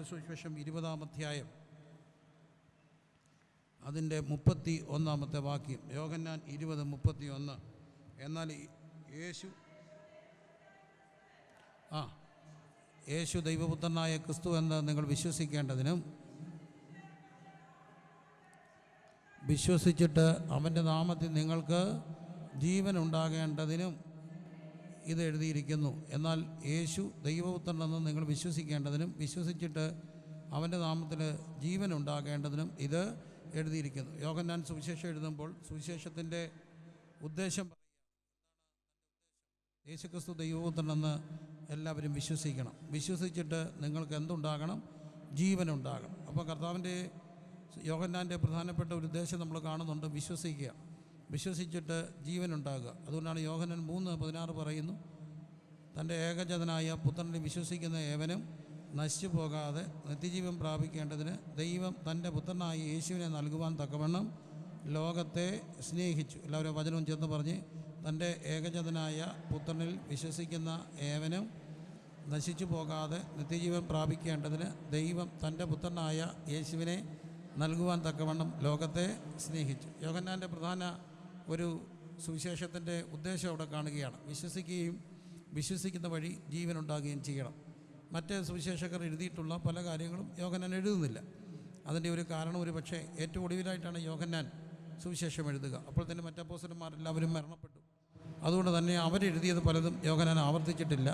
സുവിശേഷം 20-ാം അധ്യായം അതിൻ്റെ 31-ാമത്തെ വാക്യം. യോഹന്നാൻ 20:31. എന്നാൽ യേശു ദൈവപുത്രനായ ക്രിസ്തു എന്ന് നിങ്ങൾ വിശ്വസിക്കേണ്ടതിനും വിശ്വസിച്ചിട്ട് അവൻ്റെ നാമത്തിൽ നിങ്ങൾക്ക് ജീവൻ ഉണ്ടാകേണ്ടതിനും ഇത് എഴുതിയിരിക്കുന്നു. എന്നാൽ യേശു ദൈവപുത്രനെന്ന് നിങ്ങൾ വിശ്വസിക്കേണ്ടതിനും വിശ്വസിച്ചിട്ട് അവൻ്റെ നാമത്തിൽ ജീവൻ ഉണ്ടാകേണ്ടതിനും ഇത് എഴുതിയിരിക്കുന്നു. യോഹന്നാൻ സുവിശേഷം എഴുതുമ്പോൾ സുവിശേഷത്തിൻ്റെ ഉദ്ദേശം യേശുക്രിസ്തു ദൈവപുത്രനെന്ന് എല്ലാവരും വിശ്വസിക്കണം. വിശ്വസിച്ചിട്ട് നിങ്ങൾക്ക് എന്തുണ്ടാകണം? ജീവനുണ്ടാകണം. അപ്പോൾ കർത്താവിൻ്റെ യോഹന്നാൻ്റെ പ്രധാനപ്പെട്ട ഒരു ഉദ്ദേശം നമ്മൾ കാണുന്നുണ്ട്, വിശ്വസിക്കുക, വിശ്വസിച്ചിട്ട് ജീവനുണ്ടാകുക. അതുകൊണ്ടാണ് യോഹന്നാൻ 3:16 പറയുന്നു, തൻ്റെ ഏകജാതനായ പുത്രനിൽ വിശ്വസിക്കുന്ന ഏവനും നശിച്ചു പോകാതെ നിത്യജീവൻ പ്രാപിക്കേണ്ടതിന് ദൈവം തൻ്റെ പുത്രനായ യേശുവിനെ നൽകുവാൻ തക്കവണ്ണം ലോകത്തെ സ്നേഹിച്ചു. എല്ലാവരും വചനവും ചേർന്ന് പറഞ്ഞ്, തൻ്റെ ഏകജാതനായ പുത്രനിൽ വിശ്വസിക്കുന്ന ഏവനും നശിച്ചു പോകാതെ നിത്യജീവൻ പ്രാപിക്കേണ്ടതിന് ദൈവം തൻ്റെ പുത്രനായ യേശുവിനെ നൽകുവാൻ തക്കവണ്ണം ലോകത്തെ സ്നേഹിച്ചു. യോഹന്നാൻ്റെ പ്രധാന ഒരു സുവിശേഷത്തിൻ്റെ ഉദ്ദേശം അവിടെ കാണുകയാണ്. വിശ്വസിക്കുകയും വിശ്വസിക്കുന്ന വഴി ജീവനുണ്ടാകുകയും ചെയ്യണം. മറ്റ് സുവിശേഷകർ എഴുതിയിട്ടുള്ള പല കാര്യങ്ങളും യോഹന്നാൻ എഴുതുന്നില്ല. അതിൻ്റെ ഒരു കാരണം ഒരു പക്ഷേ ഏറ്റവും ഒടുവിലായിട്ടാണ് യോഹന്നാൻ സുവിശേഷം എഴുതുക. അപ്പോൾ തന്നെ മറ്റ് അപ്പോസ്തലന്മാരെല്ലാവരും മരണപ്പെട്ടു. അതുകൊണ്ട് തന്നെ അവരെഴുതിയത് പലതും യോഹന്നാൻ ആവർത്തിച്ചിട്ടില്ല.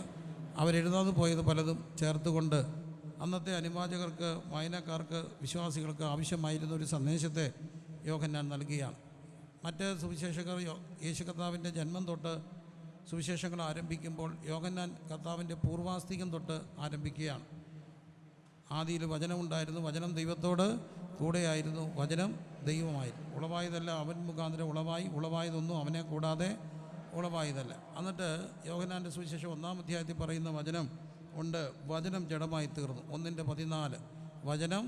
അവരെഴുതാതെ പോയത് പലതും ചേർത്തുകൊണ്ട് അന്നത്തെ അനുവാചകർക്ക്, വായനക്കാർക്ക്, വിശ്വാസികൾക്ക് ആവശ്യമായിരുന്ന ഒരു സന്ദേശത്തെ യോഹന്നാൻ നൽകുകയാണ്. മറ്റ് സുവിശേഷകർ യേശു കർത്താവിൻ്റെ ജന്മം തൊട്ട് സുവിശേഷങ്ങൾ ആരംഭിക്കുമ്പോൾ യോഹന്നാൻ കർത്താവിൻ്റെ പൂർവാസ്തികം തൊട്ട് ആരംഭിക്കുകയാണ്. ആദിയിൽ വചനമുണ്ടായിരുന്നു, വചനം ദൈവത്തോട് കൂടെയായിരുന്നു, വചനം ദൈവമായിരുന്നു. ഉളവായതല്ല അവൻ മുഖാന്തരം ഉളവായി, ഉളവായതൊന്നും അവനെ കൂടാതെ ഉളവായതല്ല. എന്നിട്ട് യോഹന്നാൻ്റെ സുവിശേഷം 1-ാം അധ്യായത്തിൽ പറയുന്ന വചനം ഉണ്ട്, വചനം ജഡമായി തീർന്നു. 1:14 വചനം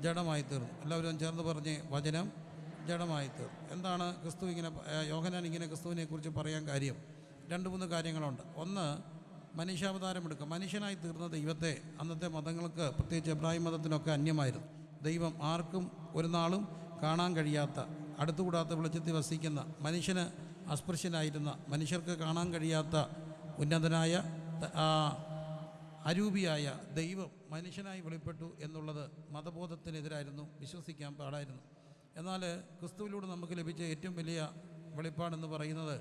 ജഡമായി തീർന്നു. എല്ലാവരും ചേർന്ന് പറഞ്ഞ്, വചനം ജഡമായി തീർന്നു. എന്താണ് ക്രിസ്തു ഇങ്ങനെ, യോഹന്നാൻ ഇങ്ങനെ ക്രിസ്തുവിനെക്കുറിച്ച് പറയാൻ കാര്യം? 2-3 കാര്യങ്ങളുണ്ട്. ഒന്ന്, മനുഷ്യാവതാരം എടുക്കുക. മനുഷ്യനായി തീർന്ന ദൈവത്തെ അന്നത്തെ മതങ്ങൾക്ക്, പ്രത്യേകിച്ച് എബ്രാഹിം മതത്തിനൊക്കെ അന്യമായിരുന്നു. ദൈവം ആർക്കും ഒരു നാളും കാണാൻ കഴിയാത്ത, അടുത്തുകൂടാത്ത വെളിച്ചത്തിൽ വസിക്കുന്ന, മനുഷ്യന് അസ്പൃശ്യനായിരുന്ന, മനുഷ്യർക്ക് കാണാൻ കഴിയാത്ത ഉന്നതനായ അരൂപിയായ ദൈവം മനുഷ്യനായി വെളിപ്പെട്ടു എന്നുള്ളത് മതബോധത്തിനെതിരായിരുന്നു, വിശ്വസിക്കാൻ പാടായിരുന്നു. എന്നാൽ ക്രിസ്തുവിലൂടെ നമുക്ക് ലഭിച്ച ഏറ്റവും വലിയ വെളിപ്പാടെന്ന് പറയുന്നത്,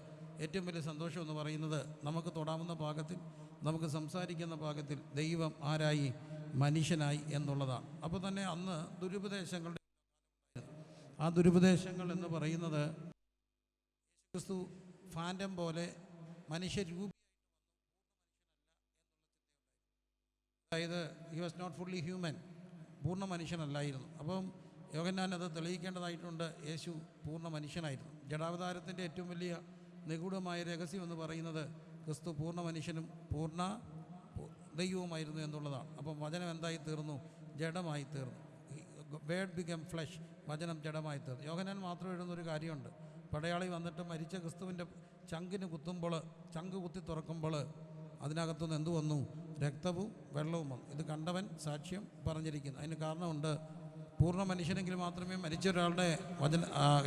ഏറ്റവും വലിയ സന്തോഷം എന്ന് പറയുന്നത്, നമുക്ക് തൊടാവുന്ന പാകത്തിൽ, നമുക്ക് സംസാരിക്കുന്ന പാകത്തിൽ ദൈവം ആരായി? മനുഷ്യനായി എന്നുള്ളതാണ്. അപ്പോൾ തന്നെ അന്ന് ദുരുപദേശങ്ങളുടെ, ആ ദുരുപദേശങ്ങൾ എന്ന് പറയുന്നത് ക്രിസ്തു ഫാൻറ്റം പോലെ മനുഷ്യരൂപി, അതായത് he was not fully human, പൂർണ്ണ മനുഷ്യനല്ലായിരുന്നു. അപ്പം യോഹന്നാൻ അത് തെളിയിക്കേണ്ടതായിട്ടുണ്ട്. യേശു പൂർണ്ണ മനുഷ്യനായിരുന്നു. ജഡാവതാരത്തിൻ്റെ ഏറ്റവും വലിയ നിഗൂഢമായ രഹസ്യം എന്ന് പറയുന്നത് ക്രിസ്തു പൂർണ്ണ മനുഷ്യനും പൂർണ്ണ ദൈവവുമായിരുന്നു എന്നുള്ളതാണ്. അപ്പം വചനം എന്തായി തീർന്നു? ജഡമായി തീർന്നു. വേർഡ് ബിക്കം ഫ്ലഷ്, വചനം ജഡമായി തീർന്നു. യോഹന്നാൻ മാത്രം എഴുതുന്നൊരു കാര്യമുണ്ട്, പടയാളി വന്നിട്ട് മരിച്ച ക്രിസ്തുവിൻ്റെ ചങ്കിന് കുത്തുമ്പോൾ, ചങ്ക് കുത്തി തുറക്കുമ്പോൾ അതിനകത്തുനിന്ന് എന്തു വന്നു? രക്തവും വെള്ളവും വന്നു. ഇത് കണ്ടവൻ സാക്ഷ്യം പറഞ്ഞിരിക്കുന്നു. അതിന് കാരണമുണ്ട്, പൂർണ്ണ മനുഷ്യനെങ്കിൽ മാത്രമേ മരിച്ച ഒരാളുടെ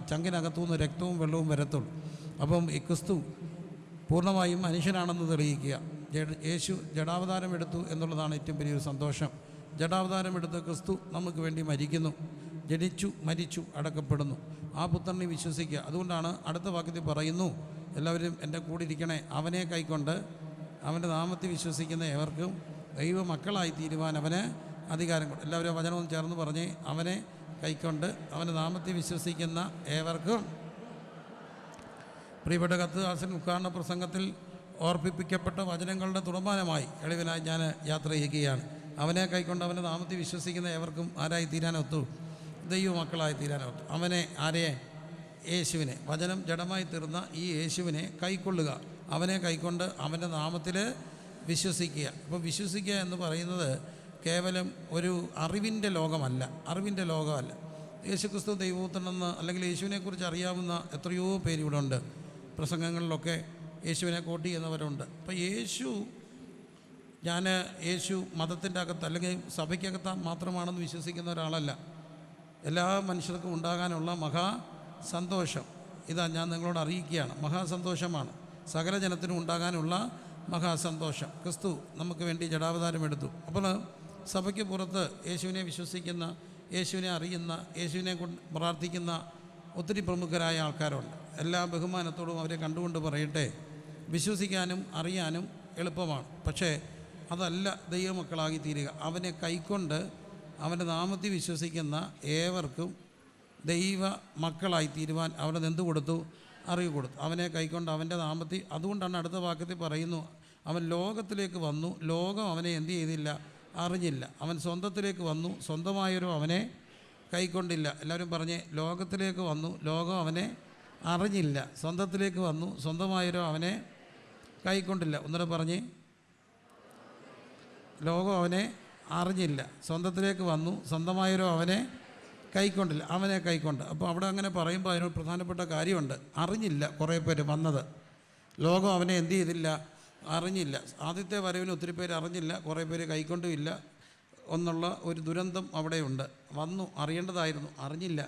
ചങ്കിനകത്തുനിന്ന് രക്തവും വെള്ളവും വരത്തുള്ളൂ. അപ്പം ഈ ക്രിസ്തു പൂർണ്ണമായും മനുഷ്യനാണെന്ന് തെളിയിക്കുക. യേശു ജഡാവതാരം എടുത്തു എന്നുള്ളതാണ് ഏറ്റവും വലിയൊരു സന്തോഷം. ജഡാവതാരം എടുത്ത് ക്രിസ്തു നമുക്ക് വേണ്ടി മരിക്കുന്നു, ജനിച്ചു, മരിച്ചു, അടക്കപ്പെടുന്നു. ആ പുത്രനെ വിശ്വസിക്കുക. അതുകൊണ്ടാണ് അടുത്ത വാക്യത്തിൽ പറയുന്നു, എല്ലാവരും എൻ്റെ കൂടെ ഇരിക്കണേ, അവനെ കൈക്കൊണ്ട് അവൻ്റെ നാമത്തിൽ വിശ്വസിക്കുന്ന ഏവർക്കും ദൈവ മക്കളായി തീരുവാൻ അവന് അധികാരം കൊടുക്കും. എല്ലാവരും വചനവും ചേർന്ന് പറഞ്ഞ്, അവനെ കൈക്കൊണ്ട് അവൻ്റെ നാമത്തിൽ വിശ്വസിക്കുന്ന ഏവർക്കും. പ്രിയപ്പെട്ട കത്തുദാസൻ ഉദ്ഘാടന പ്രസംഗത്തിൽ ഓർപ്പിപ്പിക്കപ്പെട്ട വചനങ്ങളുടെ തുടർമാനമായി എളിവനായി ഞാൻ യാത്ര ചെയ്യുകയാണ്. അവനെ കൈക്കൊണ്ട് അവൻ്റെ നാമത്തിൽ വിശ്വസിക്കുന്ന ഏവർക്കും ആരായി തീരാനൊത്തു? ദൈവ മക്കളായി തീരാനൊത്തു. അവനെ ആരെയെ? യേശുവിനെ. വചനം ജഡമായി തീർന്ന ഈ യേശുവിനെ കൈക്കൊള്ളുക. അവനെ കൈക്കൊണ്ട് അവൻ്റെ നാമത്തിൽ വിശ്വസിക്കുക. അപ്പോൾ വിശ്വസിക്കുക എന്ന് പറയുന്നത് കേവലം ഒരു അറിവിൻ്റെ ലോകമല്ല, അറിവിൻ്റെ ലോകമല്ല. യേശുക്രിസ്തു ദൈവപുത്രനെന്ന് അല്ലെങ്കിൽ യേശുവിനെക്കുറിച്ച് അറിയാവുന്ന എത്രയോ പേരിവിടെ ഉണ്ട്. പ്രസംഗങ്ങളിലൊക്കെ യേശുവിനെ കോട്ട് ചെയ്യുന്നവരുണ്ട്. അപ്പോൾ യേശു ഞാൻ യേശു മതത്തിൻ്റെ അകത്ത് അല്ലെങ്കിൽ സഭയ്ക്കകത്ത് മാത്രമാണെന്ന് വിശ്വസിക്കുന്ന ഒരാളല്ല. എല്ലാ മനുഷ്യർക്കും ഉണ്ടാകാനുള്ള മഹാസന്തോഷം ഇതാ ഞാൻ നിങ്ങളോട് അറിയിക്കുകയാണ്. മഹാസന്തോഷമാണ് സകല ജനത്തിനും ഉണ്ടാകാനുള്ള മഹാസന്തോഷം. ക്രിസ്തു നമുക്ക് വേണ്ടി ജഡാവതാരം എടുത്തു. അപ്പോൾ സഭയ്ക്ക് പുറത്ത് യേശുവിനെ വിശ്വസിക്കുന്ന, യേശുവിനെ അറിയുന്ന, യേശുവിനെ കൊണ്ട് പ്രാർത്ഥിക്കുന്ന ഒത്തിരി പ്രമുഖരായ ആൾക്കാരുണ്ട്. എല്ലാ ബഹുമാനത്തോടും അവരെ കണ്ടുകൊണ്ട് പറയട്ടെ, വിശ്വസിക്കാനും അറിയാനും എളുപ്പമാണ്. പക്ഷേ അതല്ല ദൈവമക്കളാകി തീരുക. അവനെ കൈക്കൊണ്ട് അവൻ്റെ നാമത്തിൽ വിശ്വസിക്കുന്ന ഏവർക്കും ദൈവ മക്കളായി തീരുവാൻ അവനത് എന്ത് കൊടുത്തു? അറിവ് കൊടുത്തു. അവനെ കൈക്കൊണ്ട് അവൻ്റെ നാമത്തിൽ. അതുകൊണ്ടാണ് അടുത്ത വാക്യത്തിൽ പറയുന്നു, അവൻ ലോകത്തിലേക്ക് വന്നു, ലോകം അവനെ എന്ത് ചെയ്തില്ല? അറിഞ്ഞില്ല. അവൻ സ്വന്തത്തിലേക്ക് വന്നു, സ്വന്തമായൊരു അവനെ കൈക്കൊണ്ടില്ല. എല്ലാവരും പറഞ്ഞേ, ലോകത്തിലേക്ക് വന്നു, ലോകം അവനെ അറിഞ്ഞില്ല. സ്വന്തത്തിലേക്ക് വന്നു, സ്വന്തമായൊരു അവനെ കൈക്കൊണ്ടില്ല. ഒന്നുകൂടെ പറഞ്ഞേ, ലോകം അവനെ അറിഞ്ഞില്ല, സ്വന്തത്തിലേക്ക് വന്നു, സ്വന്തമായൊരു അവനെ കൈക്കൊണ്ടില്ല. അവനെ കൈക്കൊണ്ട്. അപ്പോൾ അവിടെ അങ്ങനെ പറയുമ്പോൾ അതിനൊരു പ്രധാനപ്പെട്ട കാര്യമുണ്ട്. അറിഞ്ഞില്ല കുറേ പേര് വന്നത്. ലോകം അവനെ എന്ത് ചെയ്തില്ല? അറിഞ്ഞില്ല. ആദ്യത്തെ വരവിന് ഒത്തിരി പേര് അറിഞ്ഞില്ല, കുറേ പേര് കൈക്കൊണ്ടുമില്ല എന്നുള്ള ഒരു ദുരന്തം അവിടെയുണ്ട്. വന്നു, അറിയേണ്ടതായിരുന്നു, അറിഞ്ഞില്ല.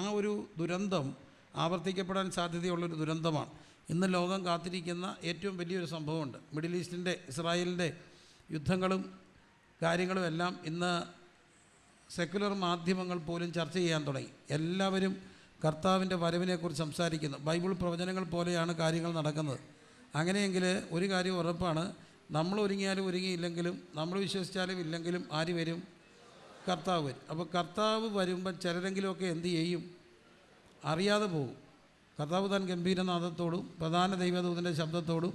ആ ഒരു ദുരന്തം ആവർത്തിക്കപ്പെടാൻ സാധ്യതയുള്ളൊരു ദുരന്തമാണ്. ഇന്ന് ലോകം കാത്തിരിക്കുന്ന ഏറ്റവും വലിയൊരു സംഭവമുണ്ട്. മിഡിൽ ഈസ്റ്റിൻ്റെ, ഇസ്രായേലിൻ്റെ യുദ്ധങ്ങളും കാര്യങ്ങളും എല്ലാം ഇന്ന് സെക്കുലർ മാധ്യമങ്ങൾ പോലും ചർച്ച ചെയ്യാൻ തുടങ്ങി. എല്ലാവരും കർത്താവിൻ്റെ വരവിനെക്കുറിച്ച് സംസാരിക്കുന്നു. ബൈബിൾ പ്രവചനങ്ങൾ പോലെയാണ് കാര്യങ്ങൾ നടക്കുന്നത്. അങ്ങനെയെങ്കിൽ ഒരു കാര്യം ഉറപ്പാണ്, നമ്മൾ ഒരുങ്ങിയാലും ഒരുങ്ങിയില്ലെങ്കിലും, നമ്മൾ വിശ്വസിച്ചാലും ഇല്ലെങ്കിലും ആര് വരും? കർത്താവ് വരും. അപ്പോൾ കർത്താവ് വരുമ്പം ചിലരെങ്കിലുമൊക്കെ എന്ത് ചെയ്യും? അറിയാതെ പോകും. കർത്താവ് താൻ ഗംഭീരനാദത്തോടും പ്രധാന ദൈവദൂതൻ്റെ ശബ്ദത്തോടും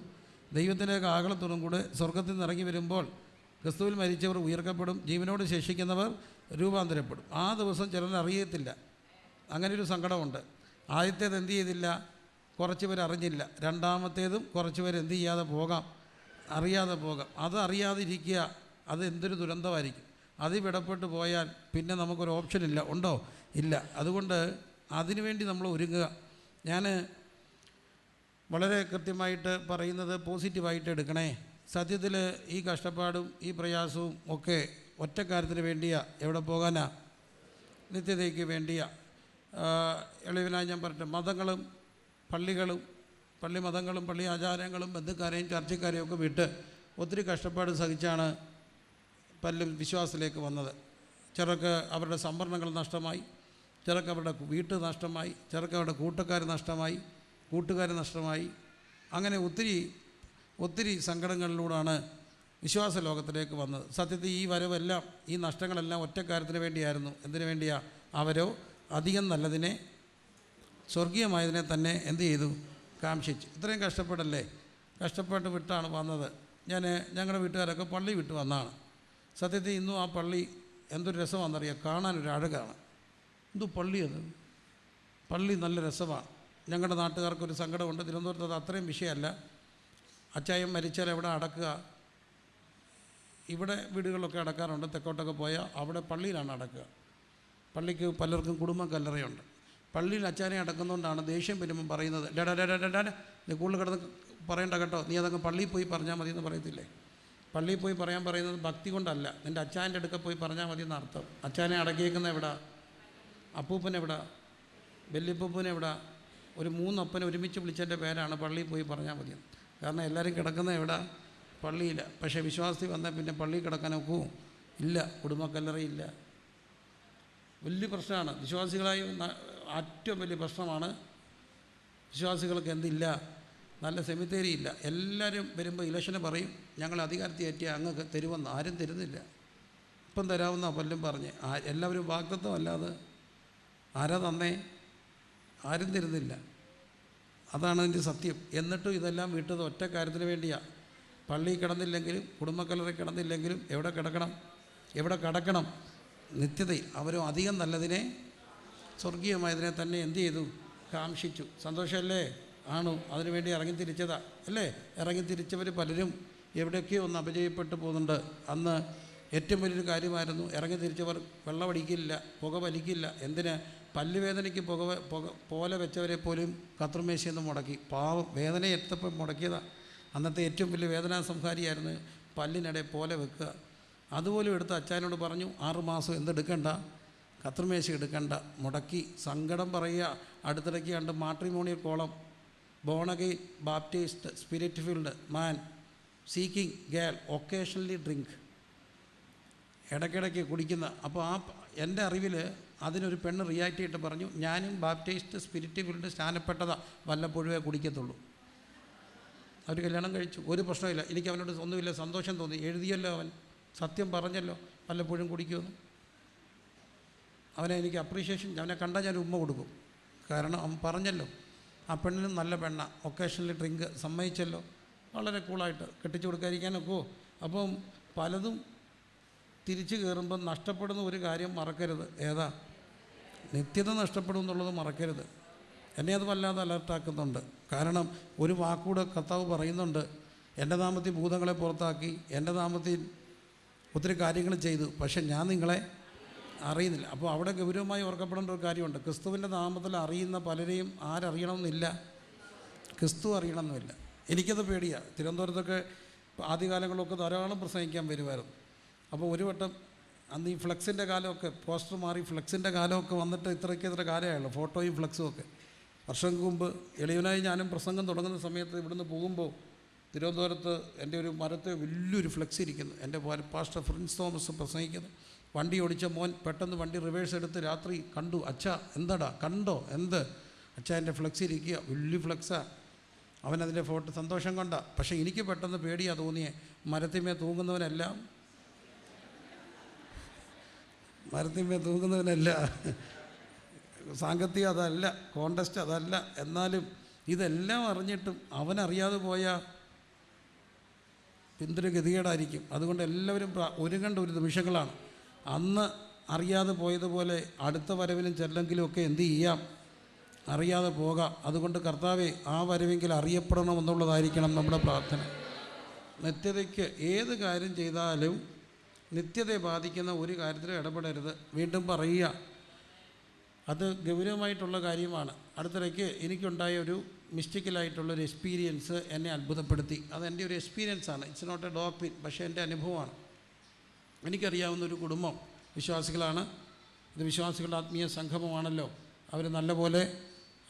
ദൈവത്തിൻ്റെ കാഹളത്തോടും കൂടെ സ്വർഗത്തിൽ നിന്ന് ഇറങ്ങി വരുമ്പോൾ ക്രിസ്തുവിൽ മരിച്ചവർ ഉയർക്കപ്പെടും, ജീവനോട് ശേഷിക്കുന്നവർ രൂപാന്തരപ്പെടും. ആ ദിവസം ചിലർ അറിയത്തില്ല. അങ്ങനെയൊരു സങ്കടമുണ്ട്. ആദ്യത്തേത് എന്ത് ചെയ്തില്ല? കുറച്ച് പേർ അറിഞ്ഞില്ല. രണ്ടാമത്തേതും കുറച്ച് പേർ എന്ത് ചെയ്യാതെ പോകാം? അറിയാതെ പോകാം. അത് അറിയാതിരിക്കുക, അത് എന്തൊരു ദുരന്തമായിരിക്കും. അതിൽ വിടപ്പെട്ട് പോയാൽ പിന്നെ നമുക്കൊരു ഓപ്ഷനില്ല. ഉണ്ടോ? ഇല്ല. അതുകൊണ്ട് അതിനുവേണ്ടി നമ്മൾ ഒരുങ്ങുക. ഞാൻ വളരെ കൃത്യമായിട്ട് പറയുന്നത് പോസിറ്റീവായിട്ട് എടുക്കണേ. സത്യത്തിൽ ഈ കഷ്ടപ്പാടും ഈ പ്രയാസവും ഒക്കെ ഒറ്റ കാര്യത്തിന് വേണ്ടിയാ. എവിടെ പോകാനാ? നിത്യതയ്ക്ക് വേണ്ടിയാ. എളിവനായി ഞാൻ പറയട്ടെ, മതങ്ങളും പള്ളികളും പള്ളി മതങ്ങളും പള്ളി ആചാരങ്ങളും ബന്ധുക്കാരെയും ചർച്ചക്കാരെയും ഒക്കെ വിട്ട് ഒത്തിരി കഷ്ടപ്പാട് സഹിച്ചാണ് പലരും വിശ്വാസത്തിലേക്ക് വന്നത്. ചിലർക്ക് അവരുടെ സംവരണങ്ങൾ നഷ്ടമായി, ചിലർക്ക് അവരുടെ വീട്ട് നഷ്ടമായി, ചിലർക്ക് അവരുടെ കൂട്ടുകാർ നഷ്ടമായി. അങ്ങനെ ഒത്തിരി സങ്കടങ്ങളിലൂടെയാണ് വിശ്വാസ ലോകത്തിലേക്ക് വന്നത്. സത്യത്തിൽ ഈ വരവെല്ലാം, ഈ നഷ്ടങ്ങളെല്ലാം ഒറ്റ കാര്യത്തിന് വേണ്ടിയായിരുന്നു. എന്തിനു വേണ്ടിയാ? അവരോ അധികം നല്ലതിനെ, സ്വർഗീയമായതിനെ തന്നെ എന്ത് ചെയ്തു? കാംക്ഷിച്ചു. ഇത്രയും കഷ്ടപ്പെട്ട് വിട്ടാണ് വന്നത്. ഞങ്ങളുടെ വീട്ടുകാരൊക്കെ പള്ളി വിട്ട് വന്നതാണ്. സത്യത്തിൽ ഇന്നും ആ പള്ളി എന്തൊരു രസമാണെന്നറിയാം. കാണാനൊരു അഴകാണ്. പള്ളി അത് പള്ളി നല്ല രസമാണ്. ഞങ്ങളുടെ നാട്ടുകാർക്കൊരു സങ്കടമുണ്ട്. തിരുവനന്തപുരത്ത് അത് അത്രയും വിഷയമല്ല. അച്ചായം മരിച്ചാൽ എവിടെ അടക്കുക? ഇവിടെ വീടുകളിലൊക്കെ അടക്കാറുണ്ട്. തെക്കോട്ടൊക്കെ പോയാൽ അവിടെ പള്ളിയിലാണ് അടക്കുക. പള്ളിക്ക് പലർക്കും കുടുംബം കല്ലറയുണ്ട്. പള്ളിയിൽ അച്ചാനെ അടക്കുന്നതുകൊണ്ടാണ് ദേഷ്യം വരുമ്പം പറയുന്നത്, നീ കൂടുതൽ കിടന്ന് പറയണ്ട കേട്ടോ, നീ അതങ്ങ് പള്ളിയിൽ പോയി പറഞ്ഞാൽ മതി എന്ന് പറയത്തില്ലേ? പള്ളിയിൽ പോയി പറയാൻ പറയുന്നത് ഭക്തി കൊണ്ടല്ല, നിൻ്റെ അച്ചാൻ്റെ അടുക്ക പോയി പറഞ്ഞാൽ മതി എന്നർത്ഥം. അച്ചാനെ അടക്കിയേക്കുന്ന എവിടാ? അപ്പൂപ്പനെവിടാ? വല്യപ്പൂപ്പനെവിടാ? ഒരു 3 അപ്പനെ ഒരുമിച്ച് വിളിച്ചതിൻ്റെ പേരാണ് പള്ളിയിൽ പോയി പറഞ്ഞാൽ മതി. കാരണം എല്ലാവരും കിടക്കുന്നത് എവിടാ? പള്ളിയില്ല. പക്ഷേ വിശ്വാസത്തിൽ വന്നാൽ പിന്നെ പള്ളിയിൽ കിടക്കാനൊക്കെ ഇല്ല, കുടുംബക്കല്ലറയില്ല. വലിയ പ്രശ്നമാണ്. വിശ്വാസികളായി ഏറ്റവും വലിയ പ്രശ്നമാണ് വിശ്വാസികൾക്ക് എന്തില്ല? നല്ല സെമിത്തേരി ഇല്ല. എല്ലാവരും വരുമ്പോൾ ഇലക്ഷന് പറയും, ഞങ്ങൾ അധികാരത്തിൽ ഏറ്റിയ അങ്ങ് തരുമെന്ന്. ആരും തരുന്നില്ല. ഇപ്പം തരാമെന്നാണ് പലരും പറഞ്ഞ്. എല്ലാവരും വാഗ്ദത്തം അല്ലാതെ ആരാ തന്നേ? ആരും തരുന്നില്ല. അതാണ് അതിൻ്റെ സത്യം. എന്നിട്ടും ഇതെല്ലാം വിട്ടത് ഒറ്റ കാര്യത്തിന് വേണ്ടിയാണ്. പള്ളിയിൽ കിടന്നില്ലെങ്കിലും കുടുംബക്കല്ലറയിൽ കിടന്നില്ലെങ്കിലും എവിടെ കിടക്കണം? നിത്യതയിൽ. അവരും അധികം നല്ലതിനെ, സ്വർഗീയമായതിനെ തന്നെ എന്ത് ചെയ്തു? കാംക്ഷിച്ചു. സന്തോഷമല്ലേ? ആണോ? അതിനുവേണ്ടി ഇറങ്ങിത്തിരിച്ചതാ അല്ലേ? ഇറങ്ങിത്തിരിച്ചവർ പലരും എവിടെയൊക്കെയോ ഒന്ന് അപജയപ്പെട്ടു പോകുന്നുണ്ട്. അന്ന് ഏറ്റവും വലിയൊരു കാര്യമായിരുന്നു, ഇറങ്ങിത്തിരിച്ചവർ വെള്ളമടിക്കില്ല, പുക വലിക്കില്ല. എന്തിന്? പല്ലുവേദനയ്ക്ക് പോലെ വെച്ചവരെ പോലും കത്രുമേശയെന്ന് മുടക്കി. പാവം, വേദന എത്തപ്പോൾ മുടക്കിയതാണ്. അന്നത്തെ ഏറ്റവും വലിയ വേദനാ സംഹാരിയായിരുന്നു പല്ലിനിടെ പോലെ വെക്കുക. അതുപോലും എടുത്ത് അച്ചായനോട് പറഞ്ഞു 6 മാസം എന്തെടുക്കണ്ട, കത്രിമേശ എടുക്കണ്ട, മുടക്കി സങ്കടം പറയുക. അടുത്തിടയ്ക്ക് കണ്ട് matrimonial column, born again Baptist spirit filled man seeking girl occasionally drink, ഇടയ്ക്കിടയ്ക്ക് കുടിക്കുന്ന. അപ്പോൾ എൻ്റെ അറിവിൽ അതിനൊരു പെണ്ണ് റിയാക്ട് ചെയ്തിട്ട് പറഞ്ഞു, ഞാനും ബാപ്റ്റിസ്റ്റ് സ്പിരിറ്റ് ഫിൽഡ് സ്നാനപ്പെട്ടതാണ്, വല്ലപ്പോഴേ കുടിക്കത്തുള്ളൂ. അവർ കല്യാണം കഴിച്ചു, ഒരു പ്രശ്നമില്ല. എനിക്ക് അവനോട് ഒന്നുമില്ല, സന്തോഷം തോന്നി. എഴുതിയല്ലോ, അവൻ സത്യം പറഞ്ഞല്ലോ, വല്ലപ്പോഴും കുടിക്കുമെന്ന്. അവനെ എനിക്ക് അപ്രീഷിയേഷൻ, അവനെ കണ്ടാൽ ഞാൻ ഉമ്മ കൊടുക്കും. കാരണം അവൻ പറഞ്ഞല്ലോ, ആ പെണ്ണിനും നല്ല പെണ്ണ, ഒക്കേഷണലി ഡ്രിങ്ക് സമ്മതിച്ചല്ലോ, വളരെ കൂളായിട്ട് കെട്ടിച്ചു കൊടുക്കാതിരിക്കാനൊക്കെ. അപ്പം പലതും തിരിച്ചു കയറുമ്പം നഷ്ടപ്പെടുന്ന ഒരു കാര്യം മറക്കരുത്. ഏതാ? നിത്യത നഷ്ടപ്പെടും എന്നുള്ളത് മറക്കരുത്. എന്നെ അത് വല്ലാതെ അലർട്ടാക്കുന്നുണ്ട്. കാരണം ഒരു വാക്കൂടെ കർത്താവ് പറയുന്നുണ്ട്, എൻ്റെ നാമത്തിൽ ഭൂതങ്ങളെ പുറത്താക്കി, എൻ്റെ നാമത്തിൽ ഒത്തിരി കാര്യങ്ങൾ ചെയ്തു, പക്ഷെ ഞാൻ നിങ്ങളെ അറിയുന്നില്ല. അപ്പോൾ അവിടെ ഗൗരവമായി ഓർക്കപ്പെടേണ്ട ഒരു കാര്യമുണ്ട്. ക്രിസ്തുവിൻ്റെ നാമത്തിൽ അറിയുന്ന പലരെയും ആരറിയണമെന്നില്ല, ക്രിസ്തു അറിയണമെന്നില്ല. എനിക്കത് പേടിയാണ്. തിരുവനന്തപുരത്തൊക്കെ ആദ്യകാലങ്ങളിലൊക്കെ ധാരാളം പ്രസംഗിക്കാൻ വരുമായിരുന്നു. അപ്പോൾ ഒരു വട്ടം അന്ന് ഈ ഫ്ലെക്സിൻ്റെ കാലമൊക്കെ, പോസ്റ്റർ മാറി ഫ്ലെക്സിൻ്റെ കാലമൊക്കെ വന്നിട്ട് ഇത്ര കാലമായുള്ളൂ, ഫോട്ടോയും ഫ്ലെക്സും ഒക്കെ. വർഷങ്ങൾക്ക് മുമ്പ് എളിയവനായി ഞാനും പ്രസംഗം തുടങ്ങുന്ന സമയത്ത് ഇവിടുന്ന് പോകുമ്പോൾ തിരുവനന്തപുരത്ത് എൻ്റെ ഒരു മരത്തെ വലിയൊരു ഫ്ലെക്സ് ഇരിക്കുന്നു, എൻ്റെ പാസ്റ്റർ പ്രിൻസ് തോമസ് പ്രസംഗിക്കുന്നു. വണ്ടി ഓടിച്ച മോൻ പെട്ടെന്ന് വണ്ടി റിവേഴ്സ് എടുത്ത് രാത്രി കണ്ടു, അച്ഛാ എന്താടാ കണ്ടോ? എന്ത്? അച്ഛാ എൻ്റെ ഫ്ലെക്സ് ഇരിക്കുക, വലിയ ഫ്ലെക്സാണ്. അവനതിൻ്റെ ഫോട്ടോ സന്തോഷം കൊണ്ട. പക്ഷേ എനിക്ക് പെട്ടെന്ന് പേടിയാണ് തോന്നിയേ, മരത്തിന്മേൽ തൂങ്ങുന്നവനെല്ലാം സാങ്കത്യം അതല്ല, കോണ്ടസ്റ്റ് അതല്ല. എന്നാലും ഇതെല്ലാം അറിഞ്ഞിട്ടും അവനറിയാതെ പോയാൽ എന്തൊരു ഗതികേടായിരിക്കും. അതുകൊണ്ട് എല്ലാവരും ഒരുങ്ങേണ്ട ഒരു നിമിഷങ്ങളാണ്. അന്ന് അറിയാതെ പോയതുപോലെ അടുത്ത വരവിലും ചെല്ലെങ്കിലും ഒക്കെ എന്ത് ചെയ്യാം, അറിയാതെ പോകാം. അതുകൊണ്ട് കർത്താവേ, ആ വരവെങ്കിൽ അറിയപ്പെടണമെന്നുള്ളതായിരിക്കണം നമ്മുടെ പ്രാർത്ഥന. നിത്യതയ്ക്ക് ഏത് കാര്യം ചെയ്താലും നിത്യതയെ ബാധിക്കുന്ന ഒരു കാര്യത്തിലും ഇടപെടരുത്. വീണ്ടും പറയുക, അത് ഗൗരവമായിട്ടുള്ള കാര്യമാണ്. അടുത്തിടയ്ക്ക് എനിക്കുണ്ടായ ഒരു മിസ്റ്റിക്കലായിട്ടുള്ളൊരു എക്സ്പീരിയൻസ് എന്നെ അത്ഭുതപ്പെടുത്തി. അതെൻ്റെ ഒരു എക്സ്പീരിയൻസാണ്, ഇറ്റ്സ് നോട്ട് എ ഡോക്ട്രിൻ, പക്ഷേ എൻ്റെ അനുഭവമാണ്. എനിക്കറിയാവുന്ന ഒരു കുടുംബം വിശ്വാസികളാണ്. ഇത് വിശ്വാസികളുടെ ആത്മീയ സംഗമമാണല്ലോ. അവർ നല്ലപോലെ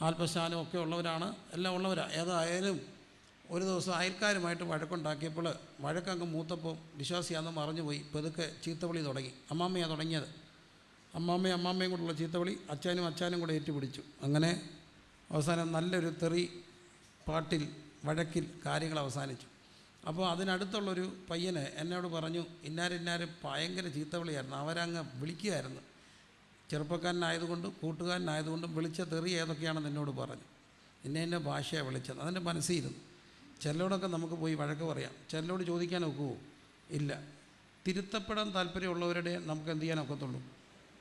ആത്മസ്ഥാനമൊക്കെ ഉള്ളവരാണ്, എല്ലാം ഉള്ളവരാണ്. ഏതായാലും ഒരു ദിവസം അയൽക്കാരുമായിട്ട് വഴക്കുണ്ടാക്കിയപ്പോൾ വഴക്കങ്ങ് മൂത്തപ്പോൾ വിശ്വാസിയാണെന്ന് മറഞ്ഞുപോയി. പതുക്കെ ചീത്തവിളി തുടങ്ങി. അമ്മാമ്മയാണ് തുടങ്ങിയത്. അമ്മാമ്മയും കൂടെയുള്ള ചീത്തവിളി അച്ചാനും കൂടെ ഏറ്റുപിടിച്ചു. അങ്ങനെ അവസാനം നല്ലൊരു തെറി പാട്ടിൽ വഴക്കിൽ കാര്യങ്ങൾ അവസാനിച്ചു. അപ്പോൾ അതിനടുത്തുള്ളൊരു പയ്യന് എന്നോട് പറഞ്ഞു, ഇന്നാരും ഭയങ്കര ചീത്തവിളിയായിരുന്നു, അവരങ്ങ് വിളിക്കുകയായിരുന്നു. ചെറുപ്പക്കാരനായതുകൊണ്ടും കൂട്ടുകാരനായതുകൊണ്ടും വിളിച്ച തെറി ഏതൊക്കെയാണെന്ന് എന്നോട് പറഞ്ഞു. എന്നെ ഭാഷയാണ് വിളിച്ചത്. അതിൻ്റെ മനസ്സിരുന്നു. ചിലരോടൊക്കെ നമുക്ക് പോയി വഴക്ക് പറയാം, ചിലരോട് ചോദിക്കാൻ ഒക്കുമോ? ഇല്ല. തിരുത്തപ്പെടാൻ താല്പര്യമുള്ളവരുടെ നമുക്ക് എന്ത് ചെയ്യാനൊക്കത്തുള്ളൂ,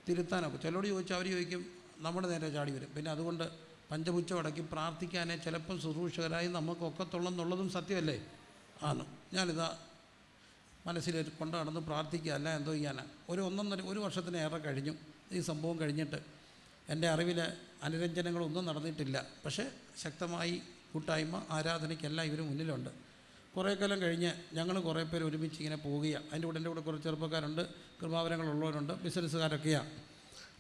തിരുത്താനൊക്കെ. ചിലരോട് ചോദിച്ചാൽ അവർ ചോദിക്കും, നമ്മുടെ നേരെ ചാടി വരും. പിന്നെ അതുകൊണ്ട് പഞ്ചപുച്ഛം അടക്കി പ്രാർത്ഥിക്കാനേ ചിലപ്പം ശുശ്രൂഷകരായി നമുക്കൊക്കത്തുള്ളെന്നുള്ളതും സത്യമല്ലേ? ആണ്. ഞാനിതാ മനസ്സിൽ കൊണ്ട് നടന്ന് പ്രാർത്ഥിക്കുക, അല്ല എന്തോ ചെയ്യാനാണ്. ഒരു വർഷത്തിനേറെ കഴിഞ്ഞു ഈ സംഭവം കഴിഞ്ഞിട്ട്. എൻ്റെ അറിവിൽ അനുരഞ്ജനങ്ങളൊന്നും നടന്നിട്ടില്ല. പക്ഷേ ശക്തമായി കൂട്ടായ്മ ആരാധനയ്ക്കെല്ലാം ഇവർ മുന്നിലുണ്ട്. കുറേ കാലം കഴിഞ്ഞ് ഞങ്ങൾ കുറേ പേര് ഒരുമിച്ച് ഇങ്ങനെ പോവുകയാണ്. അതിൻ്റെ കൂടെ എൻ്റെ കൂടെ കുറച്ച് ചെറുപ്പക്കാരുണ്ട്, കൃപാവരങ്ങളുള്ളവരുണ്ട്, ബിസിനസ്സുകാരൊക്കെയാണ്.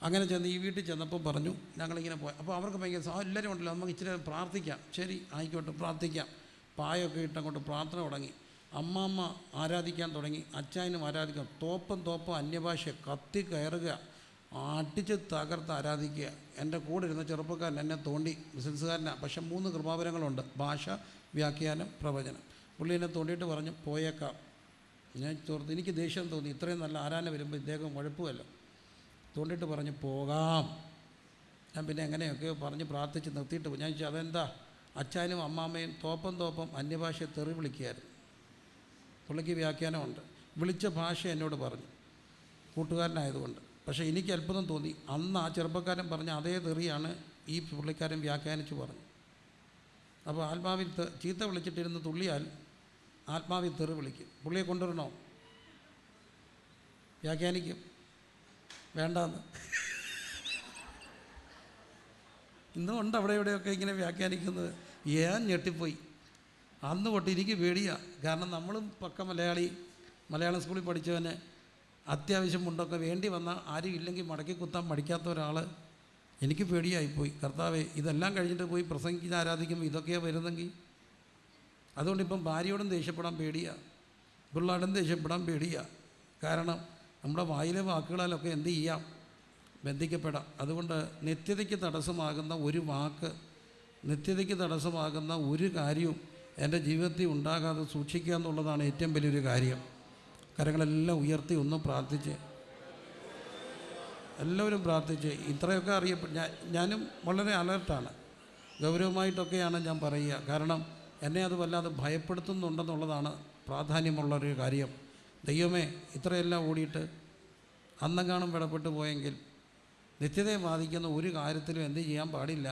അങ്ങനെ ചെന്ന് ഈ വീട്ടിൽ ചെന്നപ്പോൾ പറഞ്ഞു ഞങ്ങളിങ്ങനെ പോയി. അപ്പോൾ അവർക്ക് ഭയങ്കര എല്ലാവരും ഉണ്ടല്ലോ, നമുക്ക് ഇച്ചിരി പ്രാർത്ഥിക്കാം. ശരി ആയിക്കോട്ടെ, പ്രാർത്ഥിക്കാം. പായൊക്കെ ഇട്ടങ്ങോട്ട് പ്രാർത്ഥന തുടങ്ങി. അമ്മാമ്മ ആരാധിക്കാൻ തുടങ്ങി, അച്ചായനും ആരാധിക്കാം. തോപ്പം അന്യഭാഷ കത്തി കയറുക, അടിച്ച് തകർത്ത് ആരാധിക്കുക. എൻ്റെ കൂടെ ഇരുന്ന ചെറുപ്പക്കാരൻ എന്നെ തോണ്ടി, ബിസിനസ്സുകാരനാണ്, പക്ഷെ 3 കൃപാവരങ്ങളുണ്ട്, ഭാഷ, വ്യാഖ്യാനം, പ്രവചനം. പുള്ളി എന്നെ തോണ്ടിയിട്ട് പറഞ്ഞു പോയേക്കാം. ഞാൻ ചോർത്ത്, എനിക്ക് ദേഷ്യം തോന്നി. ഇത്രയും നല്ല ആരാധന വരുമ്പോൾ ഇദ്ദേഹം കുഴപ്പമല്ലോ. തോണ്ടിയിട്ട് പറഞ്ഞു പോകാം. ഞാൻ പിന്നെ എങ്ങനെയൊക്കെയോ പറഞ്ഞ് പ്രാർത്ഥിച്ച് നിർത്തിയിട്ട് ഞാൻ ചോദിച്ചു, അതെന്താ? അച്ചാനും അമ്മാമ്മയും തോപ്പം അന്യഭാഷ തെറി വിളിക്കുകയായിരുന്നു. പുള്ളിക്ക് വ്യാഖ്യാനമുണ്ട്. വിളിച്ച ഭാഷ എന്നോട് പറഞ്ഞു, കൂട്ടുകാരനായതുകൊണ്ട്. പക്ഷേ എനിക്ക് അത്ഭുതം തോന്നി. അന്ന് ആ ചെറുപ്പക്കാരൻ പറഞ്ഞ അതേ തെറിയാണ് ഈ പുള്ളിക്കാരൻ വ്യാഖ്യാനിച്ച് പറഞ്ഞു. അപ്പോൾ ആത്മാവിൽ ചീത്ത വിളിച്ചിട്ടിരുന്ന് തുള്ളിയാൽ ആത്മാവിൽ തെറി വിളിക്കും. പുള്ളിയെ കൊണ്ടുവരണോ? വ്യാഖ്യാനിക്കും. വേണ്ടാന്ന്. ഇന്നും ഉണ്ട് അവിടെ ഇവിടെയൊക്കെ ഇങ്ങനെ വ്യാഖ്യാനിക്കുന്നത്. ഞാൻ ഞെട്ടിപ്പോയി. അന്ന് തൊട്ട് എനിക്ക് പേടിയാണ്. കാരണം നമ്മളും പക്ക മലയാളി, മലയാളം സ്കൂളിൽ പഠിച്ചവന് അത്യാവശ്യം മുണ്ടൊക്കെ വേണ്ടി വന്നാൽ ആരും ഇല്ലെങ്കിൽ മടക്കി കുത്താൻ പഠിക്കാത്ത ഒരാൾ, എനിക്ക് പേടിയായിപ്പോയി. കർത്താവേ, ഇതെല്ലാം കഴിഞ്ഞിട്ട് പോയി പ്രസംഗിച്ച് ആരാധിക്കുമ്പോൾ ഇതൊക്കെയാണ് വരുന്നെങ്കിൽ. അതുകൊണ്ടിപ്പം ഭാര്യയോടും ദേഷ്യപ്പെടാൻ പേടിയാണ്, പിള്ളേരോടും ദേഷ്യപ്പെടാൻ പേടിയാണ്. കാരണം നമ്മുടെ വായിലെ വാക്കുകളാലൊക്കെ എന്ത് ചെയ്യാം, ബന്ധിക്കപ്പെടാം. അതുകൊണ്ട് നിത്യതയ്ക്ക് തടസ്സമാകുന്ന ഒരു വാക്ക്, നിത്യതയ്ക്ക് തടസ്സമാകുന്ന ഒരു കാര്യവും എൻ്റെ ജീവിതത്തിൽ ഉണ്ടാകാതെ സൂക്ഷിക്കുക എന്നുള്ളതാണ് ഏറ്റവും വലിയൊരു കാര്യം. കരങ്ങളെല്ലാം ഉയർത്തി ഒന്നും പ്രാർത്ഥിച്ച്, എല്ലാവരും പ്രാർത്ഥിച്ച്. ഇത്രയൊക്കെ ഞാനും വളരെ അലർട്ടാണ്, ഗൗരവമായിട്ടൊക്കെയാണ് ഞാൻ പറയുക. കാരണം എന്നെ അത് വല്ലാതെ ഭയപ്പെടുത്തുന്നുണ്ടെന്നുള്ളതാണ് പ്രാധാന്യമുള്ളൊരു കാര്യം. ദൈവമേ, ഇത്രയെല്ലാം ഓടിയിട്ട് അന്നെങ്ങാനും വിടപ്പെട്ടു പോയെങ്കിൽ നിത്യതയെ ബാധിക്കുന്ന ഒരു കാര്യത്തിലും എന്ത് ചെയ്യാൻ പാടില്ല,